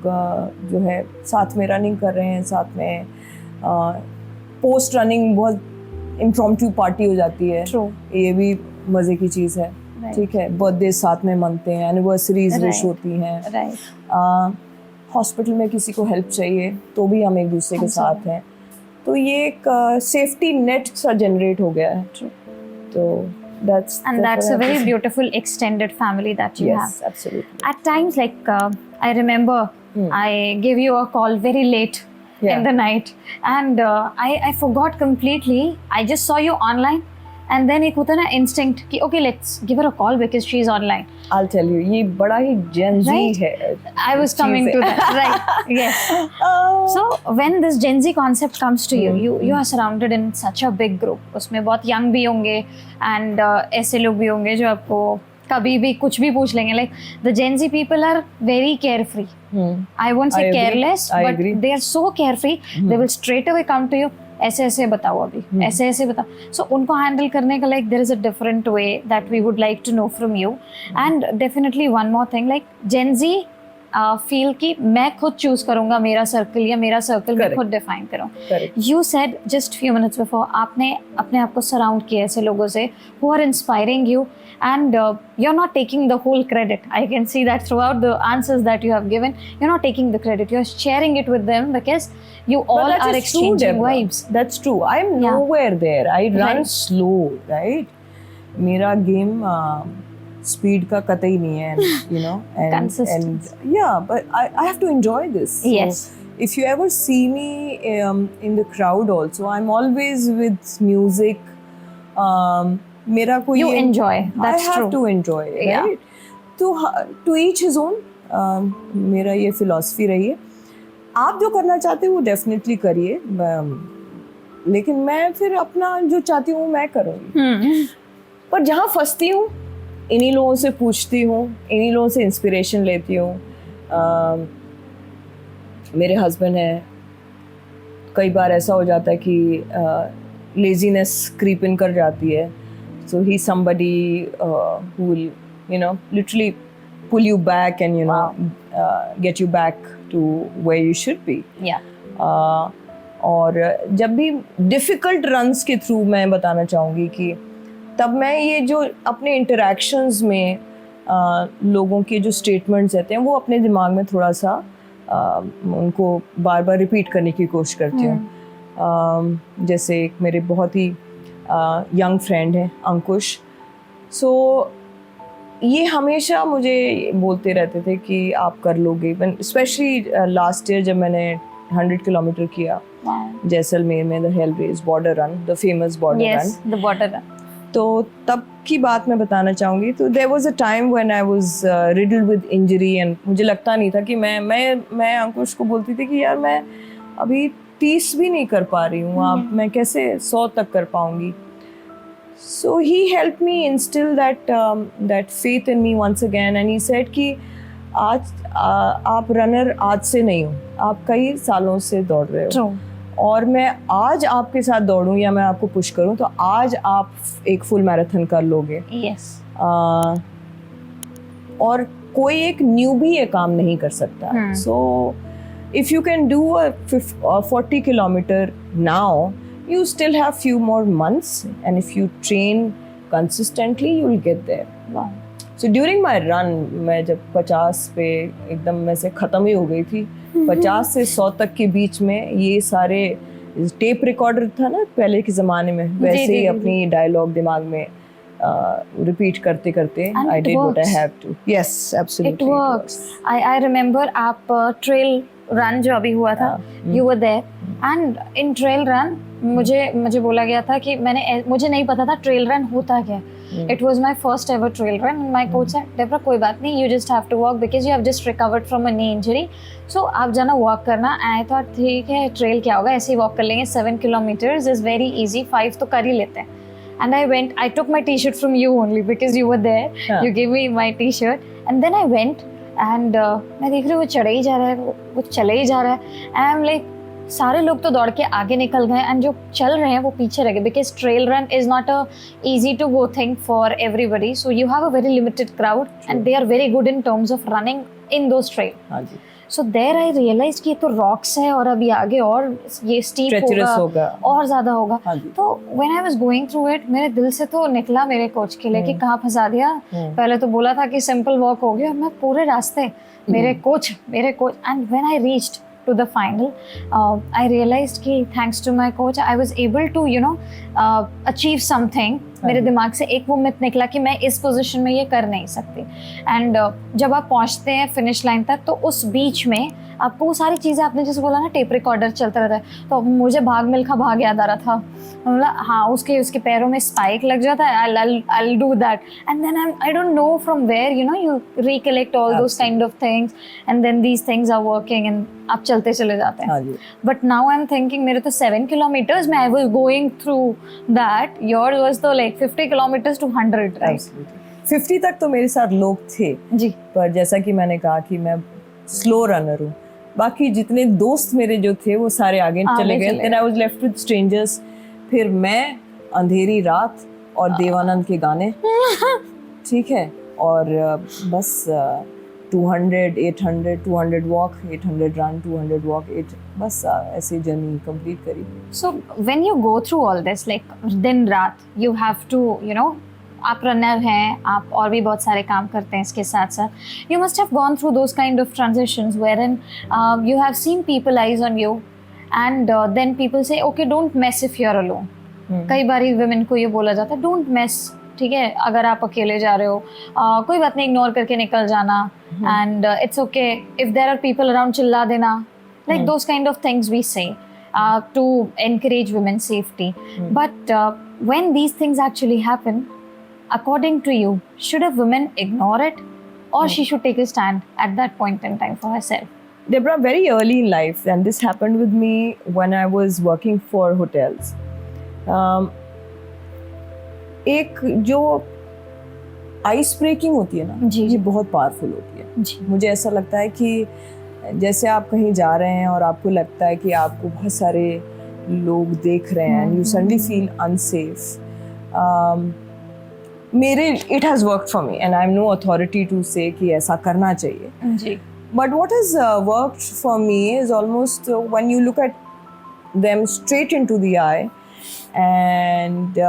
जो है साथ में रनिंग कर रहे हैं, साथ में पोस्ट रनिंग बहुत इम्प्रॉम्प्टू पार्टी हो जाती है। True. ये भी मज़े की चीज़ है। Right. ठीक है, बर्थडे साथ में मनते हैं, एनिवर्सरीज विश Right. होती हैं। राइट। हॉस्पिटल में किसी को हेल्प चाहिए तो भी हम एक दूसरे के हाँ, साथ हैं। तो ये एक सेफ्टी नेट सा जनरेट हो गया है। True. तो that's And that's a what I very have to say. beautiful extended family that you Yes, have. absolutely. At times, like I remember, I gave you a call very late Yeah. in the night, and I forgot completely. I just saw you online, and then एक होता है ना instinct कि okay, let's give her a call because she's online. I'll tell you, ये बड़ा ही Gen Z Right. है। I was coming to that. Right. Yes. So when this Gen Z concept comes to you, you are surrounded in such a big group. उसमें बहुत young भी होंगे and ऐसे लोग भी होंगे जो आपको कभी भी कुछ भी पूछ लेंगे. Like the Gen Z people are very carefree. I won't say I agree. careless, I but agree. they are so carefree. They will straight away come to you. ऐसे ऐसे बताओ अभी, ऐसे ऐसे बताओ. So उनको हैंडल करने का like there is a different way that we would like to know from you. And definitely one more thing, like Gen Z feel कि मैं खुद चूज करूंगा मेरा सर्कल या मेरा सर्कल मैं खुद डिफाइन करूँ. You said just few minutes before आपने अपने आप को सराउंड किया ऐसे लोगों से who are inspiring you and you're not taking the whole credit. I can see that throughout the answers that you have given. You're not taking the credit. You're sharing it with them because you all are exchanging vibes. That's true. I'm nowhere there. I run slow, right? मेरा game speed का कतई नहीं है, you know, and yeah, but I have to enjoy this. Yes. So, if you ever see me in the crowd also, I'm always with music. मेरा कोई you enjoy. That's I have true. to enjoy, right? To each his own. मेरा ये philosophy रही है. आप जो करना चाहते हो वो डेफिनेटली करिए, लेकिन मैं फिर अपना जो चाहती हूँ मैं करूँगी. पर जहाँ फंसती हूँ इन्हीं लोगों से पूछती हूँ, इन्हीं लोगों से इंस्पिरेशन लेती हूँ. मेरे हस्बैंड हैं, कई बार ऐसा हो जाता है कि लेजीनेस क्रीप इन कर जाती है. So he's somebody who will, you know, literally pull you back and, you know, get you back to where you should be. Yeah. और जब भी difficult runs के through मैं बताना चाहूँगी कि तब मैं ये जो अपने interactions में लोगों के जो statements रहते हैं वो अपने दिमाग में थोड़ा सा उनको बार बार repeat करने की कोशिश करती हूँ. जैसे एक मेरे बहुत ही यंग फ्रेंड है अंकुश. सो ये हमेशा मुझे बोलते रहते थे कि आप कर लोगे. स्पेशली लास्ट ईयर जब मैंने 100 किलोमीटर किया जैसलमेर में, the hell race border run, the famous border run. Yes, the border run. तो तब की बात मैं बताना चाहूँगी. तो there was a time when I was riddled with injury and मुझे लगता नहीं था कि मैं अंकुश को बोलती थी कि यार मैं अभी 30 भी नहीं कर पा रही हूँ, आप मैं कैसे 100 तक कर पाऊँगी. So he help me instill that faith in me once again and he said कि आज आप रनर आज से नहीं हो, आप कई सालों से दौड़ रहे हो. True. और मैं आज आपके साथ दौड़ूं या मैं आपको पुश करूं तो आज आप एक फुल मैराथन कर लोगे. Yes. और कोई एक न्यूबी ये काम नहीं कर सकता. सो if you can do a 40 kilometer now, you still have few more months, and if you train consistently you will get there. Wow. So during my run, मैं जब 50 पे एकदम मैं से ख़त्म ही हो गई थी, 50 से 100 तक के बीच में ये सारे टेप रिकॉर्डर था ना पहले के ज़माने में, वैसे ही अपनी डायलॉग दिमाग में रिपीट करते करते I did what I have to. Yes, absolutely. It works. I remember आप ट्रेल रन जो अभी हुआ था, you were there, and in trail run मुझे बोला गया था कि मुझे नहीं पता था ट्रेल रन होता क्या. It was my first ever trail run and my coach said, Debra कोई बात नहीं, you just have to walk because you have just recovered from a knee injury, so आप जाना walk करना. I thought ठीक है ट्रेल क्या होगा, ऐसे ही walk कर लेंगे. 7 kilometers is very easy, 5 तो कर ही लेते हैं. And I went, I took my t-shirt from you only because you were there. You gave me my t-shirt and then I went and मैं देख रही हूँ वो चढ़े ही जा रहा है, वो चले ही जा रहा है. And I'm like, सारे लोग तो दौड़ के आगे निकल गए and जो चल रहे हैं वो पीछे रह गए because trail run is not a easy to go thing for everybody. So you have a very limited crowd and they are very good in terms of running in those trail. So there I realise कि ये तो rocks है और अभी आगे और ये steep Treacherous होगा होगा। और ज़्यादा होगा। हाँ जी। तो when I was going through it मेरे दिल से तो निकला मेरे कोच के लिए कि कहाँ फंसा दिया। पहले तो बोला था कि सिंपल वॉक हो गया, मैं पूरे रास्ते मेरे coach and when I reached to the final, I realized कि thanks to my coach I was able to achieve something। मेरे दिमाग से एक वो मिथ निकला कि मैं इस पोजीशन में ये कर नहीं सकती। एंड जब आप पहुंचते हैं फिनिश लाइन तक तो उस बीच में आपको वो सारी चीज़ें, आपने जैसे बोला ना टेप रिकॉर्डर चलता रहता है, तो मुझे भाग मिल्खा भाग याद आ रहा था। मतलब हाँ, उसके पैरों में स्पाइक लग जाता है, I'll do that and then I don't know from where you recollect all those kind of things and then these things are working and आप चलते चले जाते हैं। हाँ जी। But now I'm thinking मेरे तो 7 kilometers में I was going through that, yours was तो like 50 kilometers to 100, right? 50 तक तो मेरे साथ लोग थे जी। पर जैसा कि मैंने कहा कि मैं स्लो रनर हूँ, बाकी जितने दोस्त मेरे जो थे वो सारे आगे चले गए। Then I was left with strangers. फिर मैं, अंधेरी रात और देवानंद के गाने, ठीक है, और बस 200, 800, 200 वॉक, 800 रन, 200 वॉक, 8, बस ऐसे जर्नी कंप्लीट करी। So when you go through all this, like दिन रात, you have to, आप रनर हैं, आप और भी बहुत सारे काम करते हैं इसके साथ साथ। You must have gone through those kind of transitions wherein you have seen people eyes on you and then people say, okay, don't mess if you're alone। कई बार women को ये बोला जाता है, don't mess, ठीक है, अगर आप अकेले जा रहे हो कोई बात नहीं, इग्नोर करके निकल जाना, and it's okay if there are people around, चिल्ला देना, like those kind of things we say to encourage women's safety। But when these things actually happen, according to you, should a woman ignore it or she should take a stand at that point in time for herself? Deborah, very early in life, and this happened with me when I was working for hotels. एक जो ice breaking होती है ना, जी। ये बहुत powerful होती है। जी। मुझे ऐसा लगता है कि जैसे आप कहीं जा रहे हैं और आपको लगता है कि आपको बहुत सारे लोग देख रहे हैं, यू सडनली फील अनसेफ। मेरे it has worked for me and I am no authority to say कि ऐसा करना चाहिए। जी। But what has worked for me is almost when you look at them straight into the eye and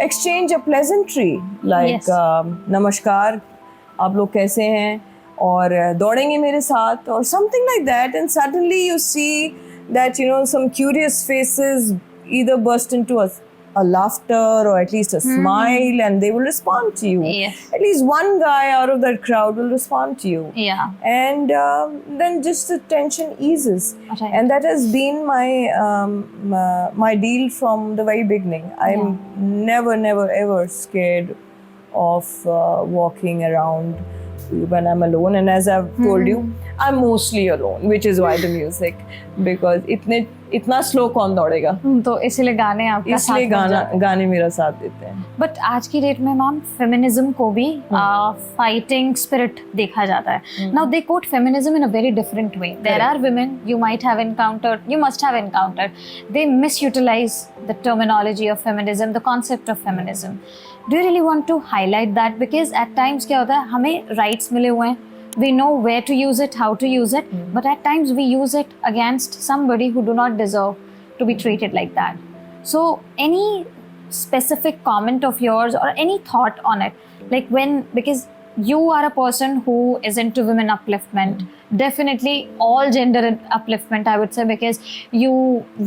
exchange a pleasantry like Yes. नमस्कार, आप लोग कैसे हैं, और दौड़ेंगे मेरे साथ, or something like that, and suddenly you see that some curious faces either burst into a laughter or at least a smile, and they will respond to you. Yes. At least one guy out of that crowd will respond to you. Yeah. And then just the tension eases. Right. And that has been my deal from the very beginning. I'm never ever scared of walking around when I'm alone. And as I've told you, I'm mostly alone, which is why the music, because इतना slow कौन दौड़ेगा, तो इसलिए गाने आपका इसलिए गाने मेरा साथ देते हैं। बट आज की डेट में मैम फेमिनिज्म को भी फाइटिंग स्पिरिट देखा जाता है। Now they quote feminism in a very different way. There are women you might have encountered, you must have encountered, they misutilize the terminology of feminism, the concept of feminism. Do you really want to highlight that? Because at times क्या होता है, हमें rights मिले हुए हैं, we know where to use it, how to use it, but at times we use it against somebody who do not deserve to be treated like that. So any specific comment of yours or any thought on it, like because you are a person who is into women upliftment, definitely all gender upliftment I would say, because you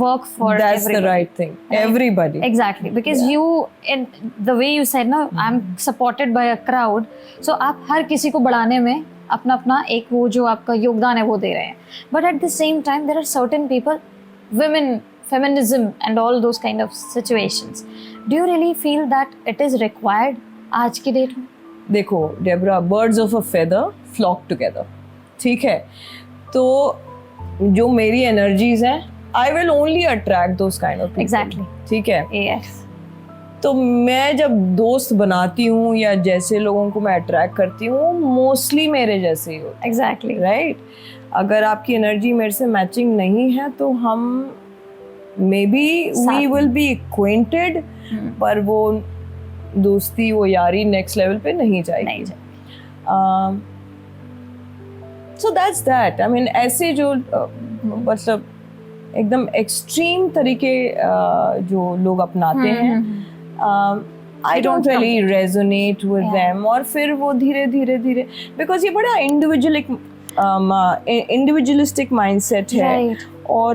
work for that's everybody. The right thing, everybody, exactly, because you, in the way you said no, I'm supported by a crowd, so आप हर किसी को बढ़ाने में अपना अपना एक वो जो आपका योगदान है वो दे रहे हैं। But at the same time there are certain people, women, feminism and all those kind of situations, do you really feel that it is required आज की डेट में? देखो Debra, birds of a feather flock together, ठीक है, तो जो मेरी energies हैं I will only attract those kind of people. Exactly, ठीक है। यस। तो मैं जब दोस्त बनाती हूँ या जैसे लोगों को मैं अट्रैक्ट करती हूँ, मोस्टली मेरे जैसे ही होते हैं। Exactly, right. अगर आपकी एनर्जी मेरे से मैचिंग नहीं है तो हम maybe we will be acquainted, पर वो दोस्ती, वो यारी नेक्स्ट लेवल पे नहीं जाएगी। So that's that. I mean, ऐसे जो मतलब एकदम एक्सट्रीम तरीके जो लोग अपनाते हैं, I don't really resonate with them. और फिर वो धीरे धीरे धीरे, because ये बड़ा individualistic mindset है, Right. और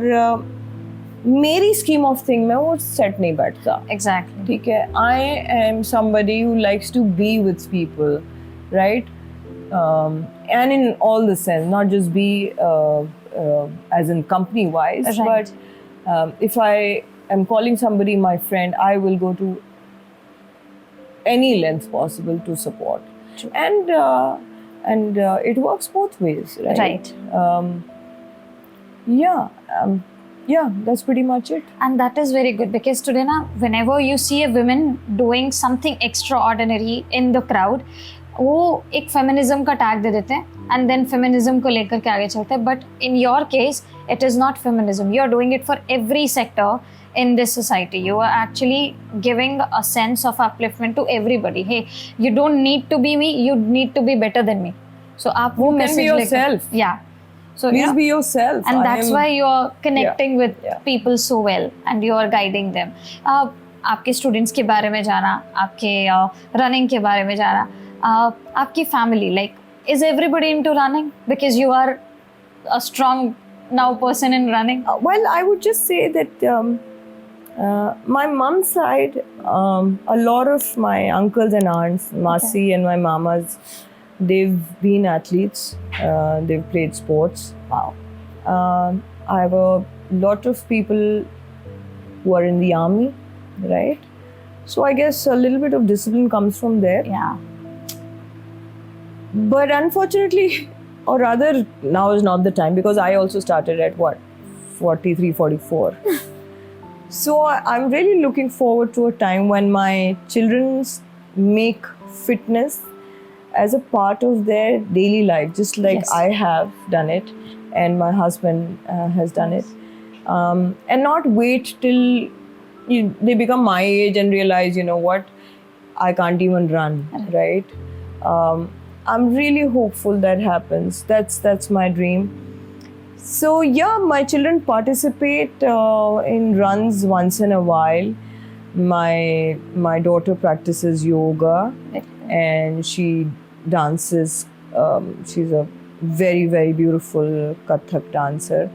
मेरी scheme of thing में वो set नहीं बैठता. Exactly. ठीक है, I am somebody who likes to be with people, right? And in all the sense, not just be as in company wise, Right. but if I am calling somebody my friend, I will go to any length possible to support. True. And it works both ways, right? Right. Yeah, that's pretty much it. And that is very good, because today na, whenever you see a woman doing something extraordinary in the crowd, वो एक feminism का tag दे देते हैं and then feminism को लेकर के आगे चलते हैं. But in your case it is not feminism, you are doing it for every sector in this society. You are actually giving a sense of upliftment to everybody. Hey, you don't need to be me, you need to be better than me. So आप वो You can be message yourself. yeah. So Please yeah. be yourself. And that's why you are connecting Yeah. with Yeah. people so well and you are guiding them. आपके students के बारे में जाना, आपके running के बारे में जाना, आपकी family, like is everybody into running because you are a strong now person in running? Well, I would just say that my mom's side, a lot of my uncles and aunts, Masi and my mamas, they've been athletes. They've played sports. Wow. I have a lot of people who are in the army, right? So I guess a little bit of discipline comes from there. Yeah. But unfortunately, or rather now is not the time, because I also started at what, 43, 44. So I'm really looking forward to a time when my children make fitness as a part of their daily life, just like Yes. I have done it and my husband has done it. And not wait till they become my age and realize, you know what, I can't even run, right? I'm really hopeful that happens. That's my dream. So yeah, my children participate in runs once in a while. My daughter practices yoga and she dances. She's a very, very beautiful Kathak dancer.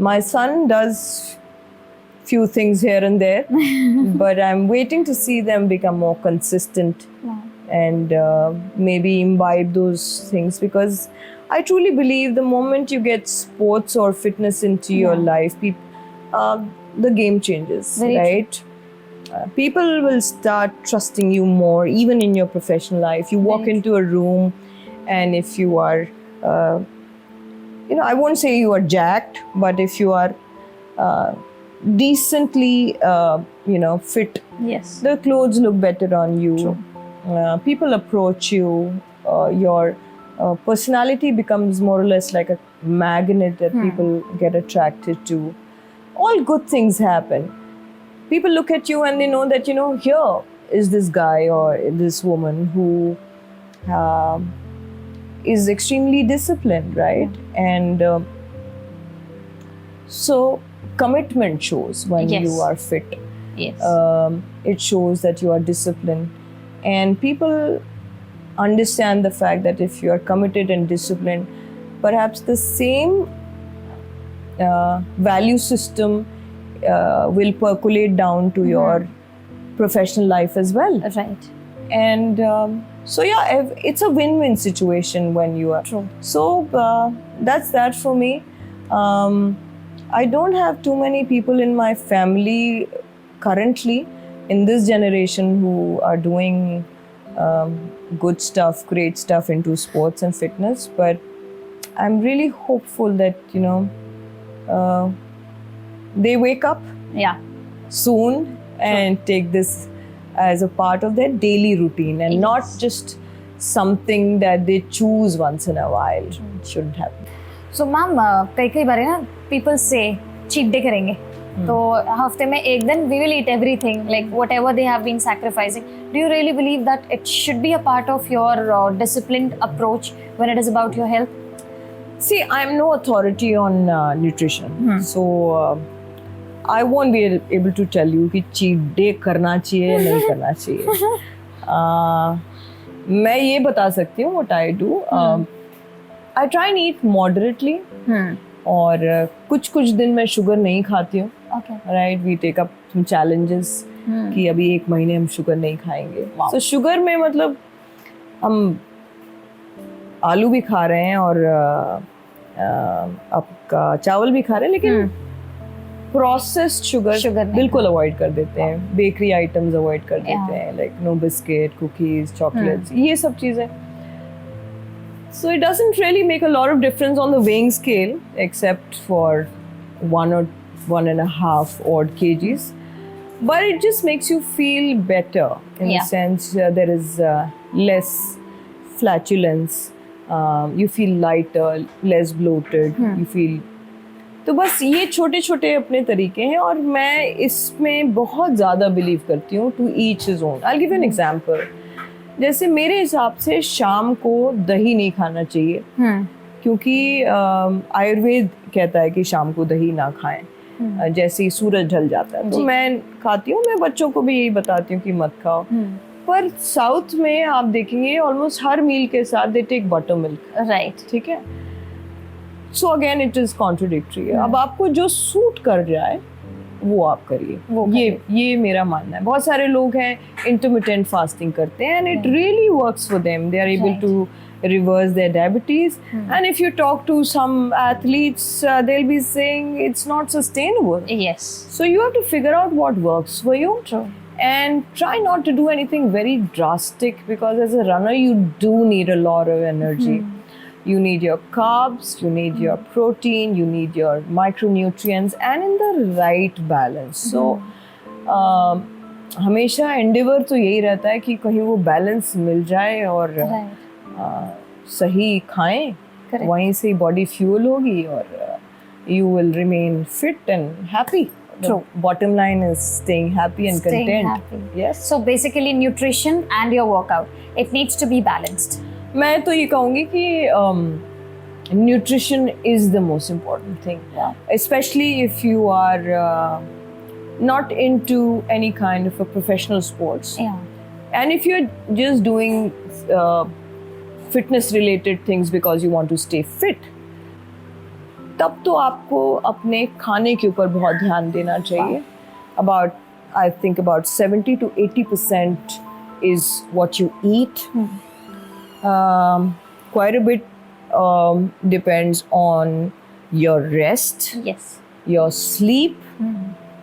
My son does few things here and there, but I'm waiting to see them become more consistent. Wow. And maybe imbibe those things, because I truly believe the moment you get sports or fitness into your life, the game changes, Very right? People will start trusting you more, even in your professional life. You walk Very into a room, and if you are, I won't say you are jacked, but if you are decently, fit, Yes. the clothes look better on you. True. People approach you. Your personality becomes more or less like a magnet that people get attracted to. All good things happen. People look at you and they know that, here is this guy or this woman who is extremely disciplined, right? And so commitment shows when Yes. you are fit. Yes. It shows that you are disciplined. And people understand the fact that if you are committed and disciplined, perhaps the same value system will percolate down to your professional life as well. Right. And so yeah, it's a win-win situation when you are. True. So that's that for me. I don't have too many people in my family currently in this generation who are doing good stuff, great stuff into sports and fitness, but I'm really hopeful that they wake up Yeah. soon and take this as a part of their daily routine, and Yes. not just something that they choose once in a while. Shouldn't happen. So, ma'am, कई बार है ना, people say cheat day करेंगे, तो हफ्ते में एक दिन we will eat everything, like whatever they have been sacrificing. Do you really believe that it should be a part of your disciplined approach when it is about your health? See, I'm no authority on nutrition, so I won't be able to tell you कि cheat day करना चाहिए नहीं करना चाहिए. मैं ये बता सकती हूँ what I do. I try and eat moderately. और कुछ दिन मैं शुगर नहीं खाती हूँ. Right, we take up some challenges कि अभी 1 महीने हम शुगर नहीं खाएंगे. तो शुगर में मतलब हम आलू भी खा रहे हैं और आपका चावल भी खा रहे हैं, लेकिन प्रोसेस्ड शुगर बिल्कुल अवॉइड कर देते हैं. बेकरी आइटम्स अवॉइड कर देते हैं, like no biscuit, cookies, chocolates, ये सब चीज़ें. So it doesn't really make a lot of difference on the weighing scale, except for 1 or 1.5 odd kgs. But it just makes you feel better in the sense there is less flatulence. You feel lighter, less bloated. You feel. तो बस ये छोटे छोटे अपने तरीके हैं और मैं इसमें बहुत ज़्यादा बिलीव करती हूँ. To each his own. I'll give you an example. जैसे मेरे हिसाब से शाम को दही नहीं खाना चाहिए, क्योंकि आयुर्वेद कहता है कि शाम को दही ना खाएं जैसे ही सूरज ढल जाता है. तो मैं खाती हूँ, मैं बच्चों को भी यही बताती हूँ कि मत खाओ. पर साउथ में आप देखेंगे ऑलमोस्ट हर मील के साथ they take butter milk. Right, ठीक है. So again it is contradictory. अब आपको जो सूट कर जाए वो आप करिए. ये मेरा मानना है. बहुत सारे लोग हैं इंटरमिटेंट फास्टिंग करते हैं, and it really works for them. They are able to reverse their diabetes. And if you talk to some athletes, they'll be saying it's not sustainable. Yes. So you have to figure out what works for you. True. And try not to do anything very drastic, because as a runner you do need a lot of energy. You need your carbs, you need your protein, you need your micronutrients, and in the right balance. So हमेशा endeavor तो यही रहता है कि कहीं वो balance मिल जाए और सही खाएं. वहीं से बॉडी फ्यूल होगी और you will remain fit and happy. True. The bottom line is staying happy and Staying content. happy. Yes. So basically nutrition and your workout, it needs to be balanced. मैं तो ये कहूँगी कि nutrition is the most important thing. Yeah. Especially if you are not into any kind of a professional sports. Yeah. And if you're just doing fitness related things because you want to stay fit, तब तो आपको अपने खाने के ऊपर बहुत ध्यान देना चाहिए. I think about 70 to 80% is what you eat. Quite a bit depends on your rest, Yes. your sleep,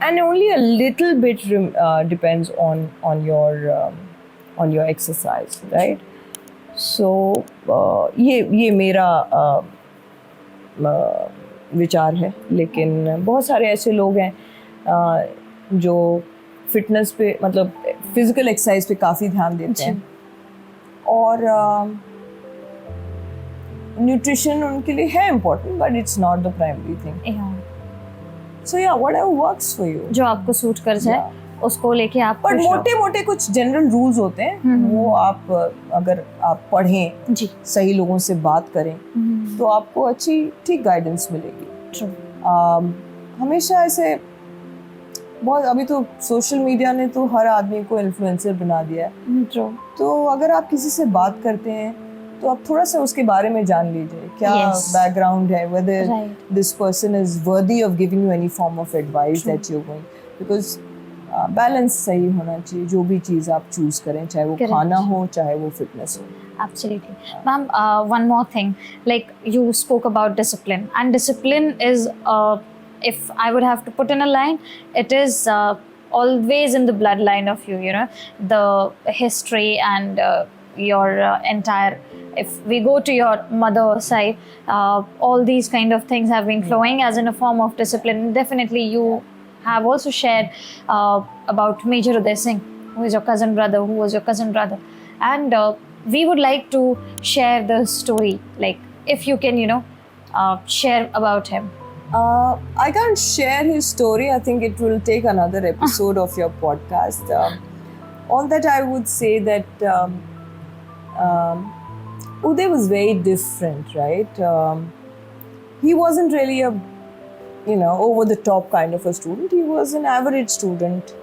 and only a little bit depends on your exercise, right? So ये मेरा विचार है. लेकिन बहुत सारे ऐसे लोग हैं जो फिटनेस पे, मतलब फिजिकल एक्सरसाइज पे काफ़ी ध्यान देते हैं, और न्यूट्रिशन उनके लिए है important, but it's not the primary thing. Yeah. सो या व्हाटएवर वर्क्स फॉर यू, जो आपको सूट कर जाए उसको लेके आप बट खुश रहो. मोटे मोटे कुछ जनरल रूल्स होते हैं, वो आप अगर आप पढ़ें, जी. सही लोगों से बात करें, तो आपको अच्छी ठीक गाइडेंस मिलेगी. True. हमेशा ऐसे बहुत, अभी तो सोशल मीडिया ने तो हर आदमी को इन्फ्लुएंसर बना दिया है. True. तो अगर आप किसी से बात करते हैं तो आप थोड़ा सा उसके बारे में जान लीजिए, क्या Yes. बैकग्राउंड है, whether Right. this person is worthy of giving you any form of advice that you're going, because balance सही होना चाहिए. जो भी चीज़ आप चूज करें, चाहे वो Correct. खाना हो, चाहे वो फिटनेस हो. Absolutely. Ma'am, one more thing. Like you spoke about discipline, and discipline is, if I would have to put in a line, it is always in the bloodline of you. You know, the history and your entire. If we go to your mother side, all these kind of things have been flowing as in a form of discipline. Definitely, you have also shared about Major Uday Singh, who is your cousin brother, who was your cousin brother, and we would like to share the story. Like, if you can, share about him. I can't share his story. I think it will take another episode of your podcast. All that I would say that Uday was very different, right? He wasn't really a over the top kind of a student. He was an average student.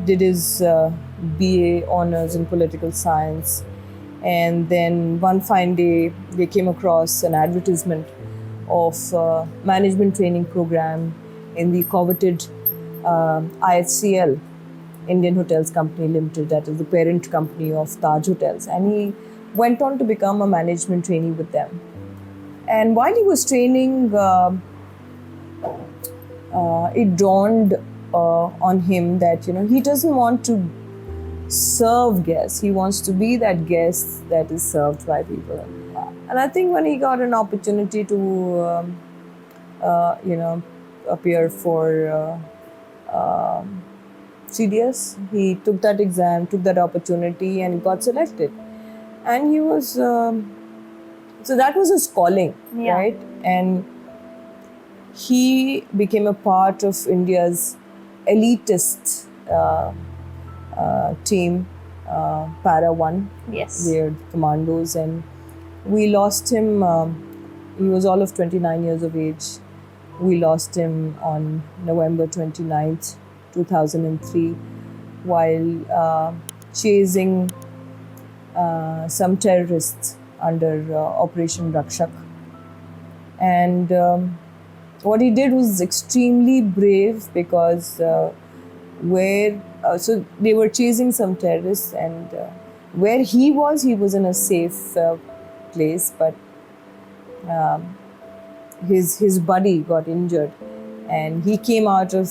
Did his BA honors in political science, and then one fine day they came across an advertisement of management training program in the coveted IHCL, Indian Hotels Company Limited, that is the parent company of Taj Hotels, and he went on to become a management trainee with them. And while he was training, it dawned on him that he doesn't want to serve guests. He wants to be that guest that is served by people. And I think when he got an opportunity to appear for CDS, he took that exam, took that opportunity, and got selected. And he was so that was his calling, Yeah. right? And he became a part of India's elitist team, Para One. Yes. They're commandos, and we lost him. He was all of 29 years of age. We lost him on November 29th, 2003, while chasing some terrorists under Operation Rakshak. And what he did was extremely brave, because so they were chasing some terrorists, and where he was in a safe place, but his buddy got injured, and he came out of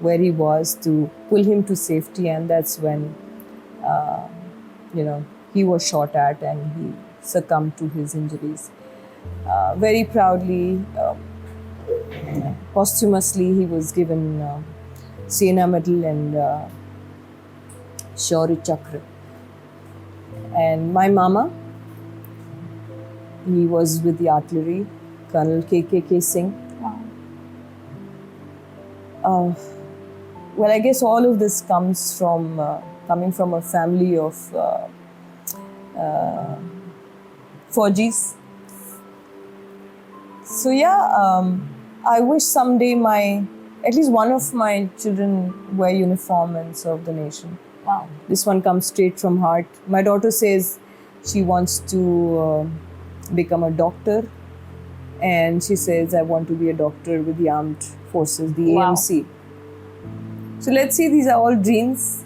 where he was to pull him to safety, and that's when he was shot at and he succumbed to his injuries. Very proudly, posthumously, he was given Sena Medal and Shaurya Chakra. And my mama, he was with the artillery, Colonel KKK Singh. Wow. Well, I guess all of this comes from coming from a family of Faujis. So yeah, I wish someday at least one of my children wear uniform and serve the nation. Wow. This one comes straight from heart. My daughter says she wants to become a doctor, and she says, I want to be a doctor with the armed forces, the Wow. AMC. So let's see, these are all dreams.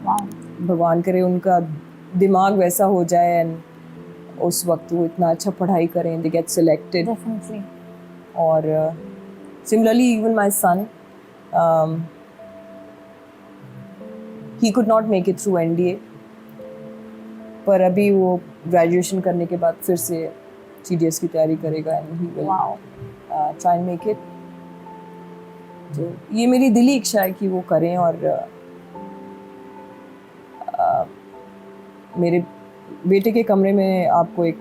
Wow. भगवान करे उनका दिमाग वैसा हो जाए, and उस वक्त वो इतना अच्छा पढ़ाई करें, they get selected. Definitely. और similarly, even my son, he could not make it through NDA, पर अभी वो ग्रेजुएशन करने के बाद फिर से CDS की तैयारी करेगा, and he will Wow. try and make it. तो ये मेरी दिली इच्छा है कि वो करें, और मेरे बेटे के कमरे में आपको एक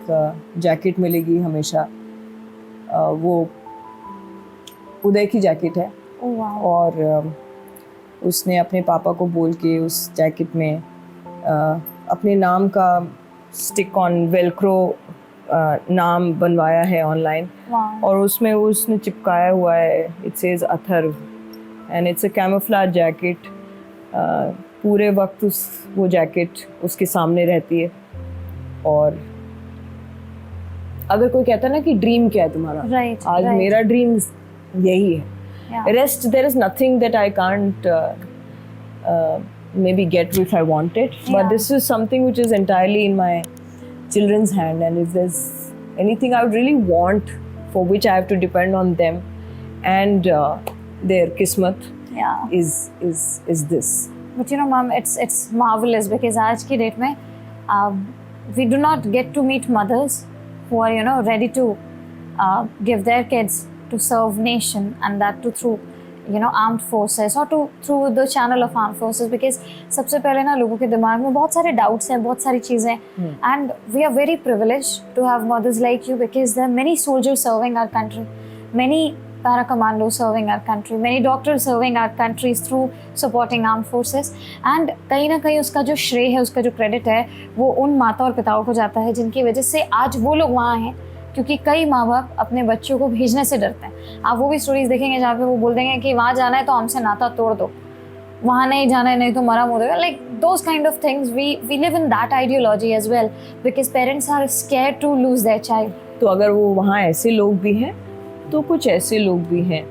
जैकेट मिलेगी हमेशा, वो उदय की जैकेट है, Oh, wow. और उसने अपने पापा को बोल के उस जैकेट में अपने नाम का स्टिक ऑन वेलक्रो नाम बनवाया है ऑनलाइन, Wow. और उसमें उसने चिपकाया हुआ है, it says Atharva, and it's a camouflage jacket. पूरे वक्त वो जैकेट उसके सामने रहती है. और अगर कोई कहता है ना कि ड्रीम क्या है तुम्हारा, Right, आज right. मेरा ड्रीम यही है. Yeah. Rest, there is nothing that I can't maybe get if I want it, but Yeah. this is something which is entirely in my children's hand, and if there's anything I would really want, for which I have to depend on them and their kismat, Yeah. is this. But mom, it's marvelous, because आज की date में we do not get to meet mothers who are ready to give their kids to serve nation, and that too through armed forces और through the channel of armed forces, because सबसे पहले ना लोगों के दिमाग में बहुत सारे डाउट्स हैं, बहुत सारी चीज़ें, and we are very privileged to have mothers like you, because there are many soldiers serving our country, many para commandos serving our country, many doctors serving our countries through supporting armed forces, and कहीं ना कहीं उसका जो श्रेय है, उसका जो credit है, वो उन माता और पिताओं को जाता है जिनकी वजह से आज वो लोग वहाँ हैं, क्योंकि कई माँ बाप अपने बच्चों को भेजने से डरते हैं। आप वो भी स्टोरीज देखेंगे जहाँ पे वो बोल देंगे कि वहाँ जाना है तो हमसे नाता तोड़ दो, वहाँ नहीं जाना है नहीं तो मरा मुँह देगा, like those kind of things. We live in that ideology as well, because parents are scared to lose their child. तो अगर वो वहाँ ऐसे लोग भी हैं तो कुछ ऐसे लोग भी हैं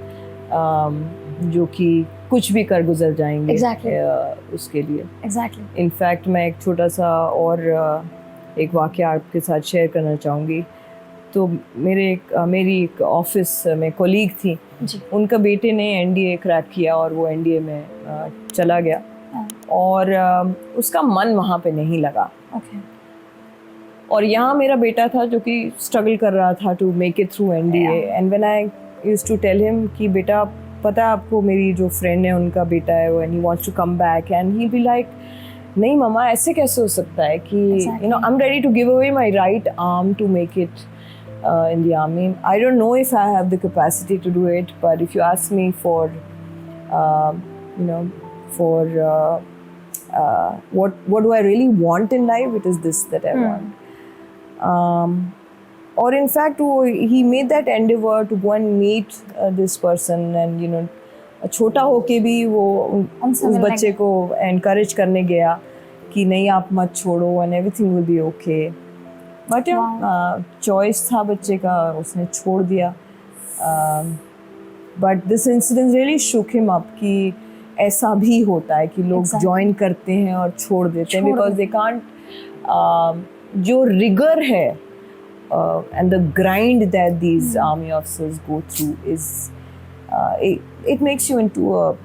जो कि कुछ भी कर गुजर जाएंगे उसके लिए। एग्जैक्टली। इनफैक्ट मैं एक छोटा सा और एक वाक़या आपके साथ शेयर करना चाहूँगी। तो मेरी एक ऑफिस में कोलीग थी जी। उनका बेटे ने एनडीए क्रैक किया और वो एनडीए में चला गया और उसका मन वहाँ पे नहीं लगा। और यहाँ मेरा बेटा था जो कि स्ट्रगल कर रहा था to make it through NDA, and when I used to tell him कि बेटा पता है आपको मेरी जो फ्रेंड है उनका बेटा है वो, and he wants to come back, and he be like नहीं मामा ऐसे कैसे हो सकता है कि I am ready to give away my right arm to make it in the army. I don't know if I have the capacity to do it, but if you ask me for what do I really want in life, it is this that I want. Or in fact he made that endeavor to go and meet this person, and छोटा होके भी वो उस बच्चे को encourage करने गया कि नहीं आप मत छोड़ो and everything will be okay. But choice था बच्चे का, उसने छोड़ दिया। But this incident really shook him up कि ऐसा भी होता है कि लोग ज्वाइन करते हैं और छोड़ देते हैं बिकॉज दे कांट। जो रिगर है and the grind that these army officers go through is it makes you into a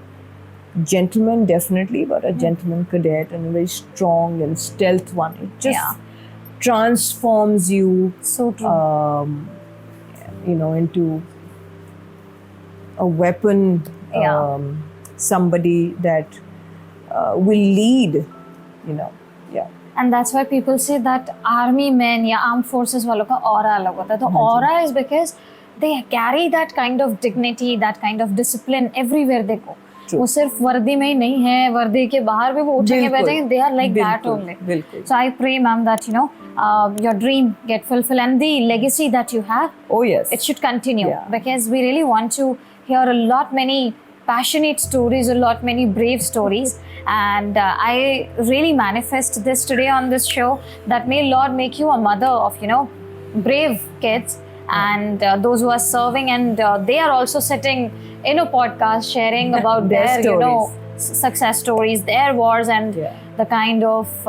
gentleman definitely, but a gentleman cadet and a very strong and stealth one. It just transforms you so true. Into a weapon, somebody that will lead, and that's why people say that army men या armed forces वालों का aura अलग होता है। तो aura is because they carry that kind of dignity, that kind of discipline everywhere they go. वो सिर्फ वर्दी में ही नहीं है, वर्दी के बाहर भी वो उठेंगे बैठेंगे, they are like that only. So I pray ma'am that your dream get fulfilled and the legacy that you have, it should continue, because we really want to hear a lot many passionate stories, a lot many brave stories, and I really manifest this today on this show that may Lord make you a mother of brave kids, and those who are serving, and they are also sitting in a podcast sharing about their success stories, their wars, and the kind of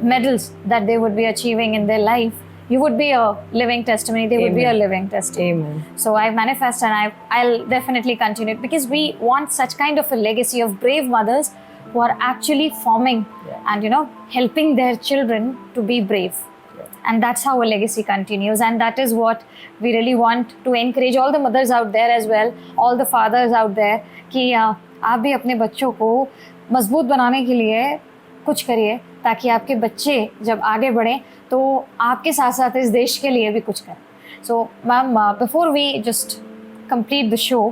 medals that they would be achieving in their life. You would be a living testimony, they would be a living testimony. Amen. So I manifest, and I'll definitely continue it, because we want such kind of a legacy of brave mothers who are actually forming and helping their children to be brave. And that's how a legacy continues, and that is what we really want to encourage all the mothers out there as well, all the fathers out there, कि आप भी अपने बच्चों को मजबूत बनाने के लिए कुछ करिए, ताकि आपके बच्चे जब आगे बढ़ें तो आपके साथ साथ इस देश के लिए भी कुछ करें। So ma'am, before we just complete the show,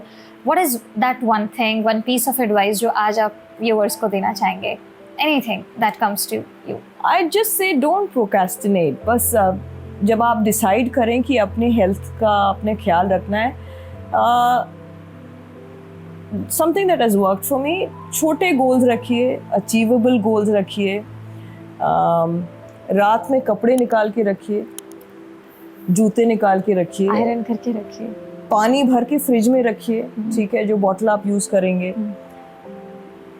what is that one thing, one piece of advice जो आज आप viewers को देना चाहेंगे? Anything that comes to you. I just say don't procrastinate. बस जब आप डिसाइड करें कि अपने हेल्थ का अपने ख्याल रखना है, something that has worked for me, छोटे गोल्स रखिए, अचीवेबल गोल्स रखिए, रात में कपड़े निकाल के रखिए, जूते निकाल के रखिए, आयरन करके रखिए, पानी भर के फ्रिज में रखिए, ठीक है, जो बॉटल आप यूज़ करेंगे।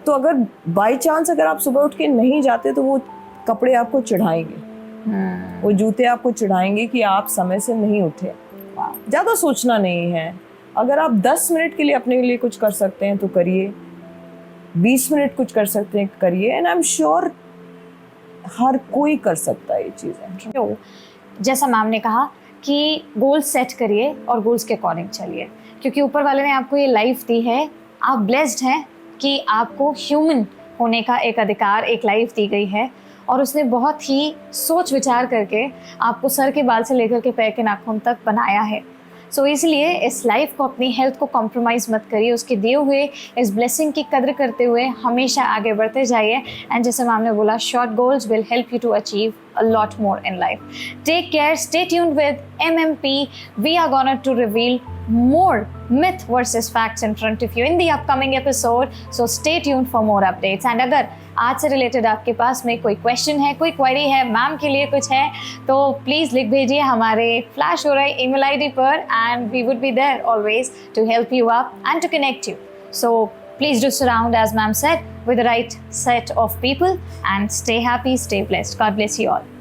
तो अगर बाय चांस अगर आप सुबह उठ के नहीं जाते तो वो कपड़े आपको चिढ़ाएंगे, वो जूते आपको चिढ़ाएंगे कि आप समय से नहीं उठे। ज़्यादा सोचना नहीं है। अगर आप 10 मिनट के लिए अपने लिए कुछ कर सकते हैं तो करिए, 20 मिनट कुछ कर सकते हैं करिए, एंड आई एम श्योर हर कोई कर सकता है ये चीज़ें। जैसा मैम ने कहा कि गोल्स सेट करिए और गोल्स के अकॉर्डिंग चलिए, क्योंकि ऊपर वाले ने आपको ये लाइफ दी है, आप ब्लेस्ड हैं कि आपको ह्यूमन होने का एक अधिकार, एक लाइफ दी गई है, और उसने बहुत ही सोच विचार करके आपको सर के बाल से लेकर के पैर के नाखून तक बनाया है। सो इसलिए इस लाइफ को, अपनी हेल्थ को कॉम्प्रोमाइज़ मत करिए, उसके दिए हुए इस ब्लेसिंग की कद्र करते हुए हमेशा आगे बढ़ते जाइए। एंड जैसे मैम ने बोला, short goals will help you to achieve a lot more in life. Take care, stay tuned with MMP. We are gonna to reveal more myth versus facts in front of you in the upcoming episode. So stay tuned for more updates. And अगर आज से related आपके पास में कोई question है, कोई query है, ma'am के लिए कुछ है, तो प्लीज़ लिख भेजिए हमारे फ्लैश हो रहे ईमेल आईडी पर, and we would be there always to help you up and to connect you. So please do surround, as ma'am said, with the right set of people, and stay happy, stay blessed. God bless you all.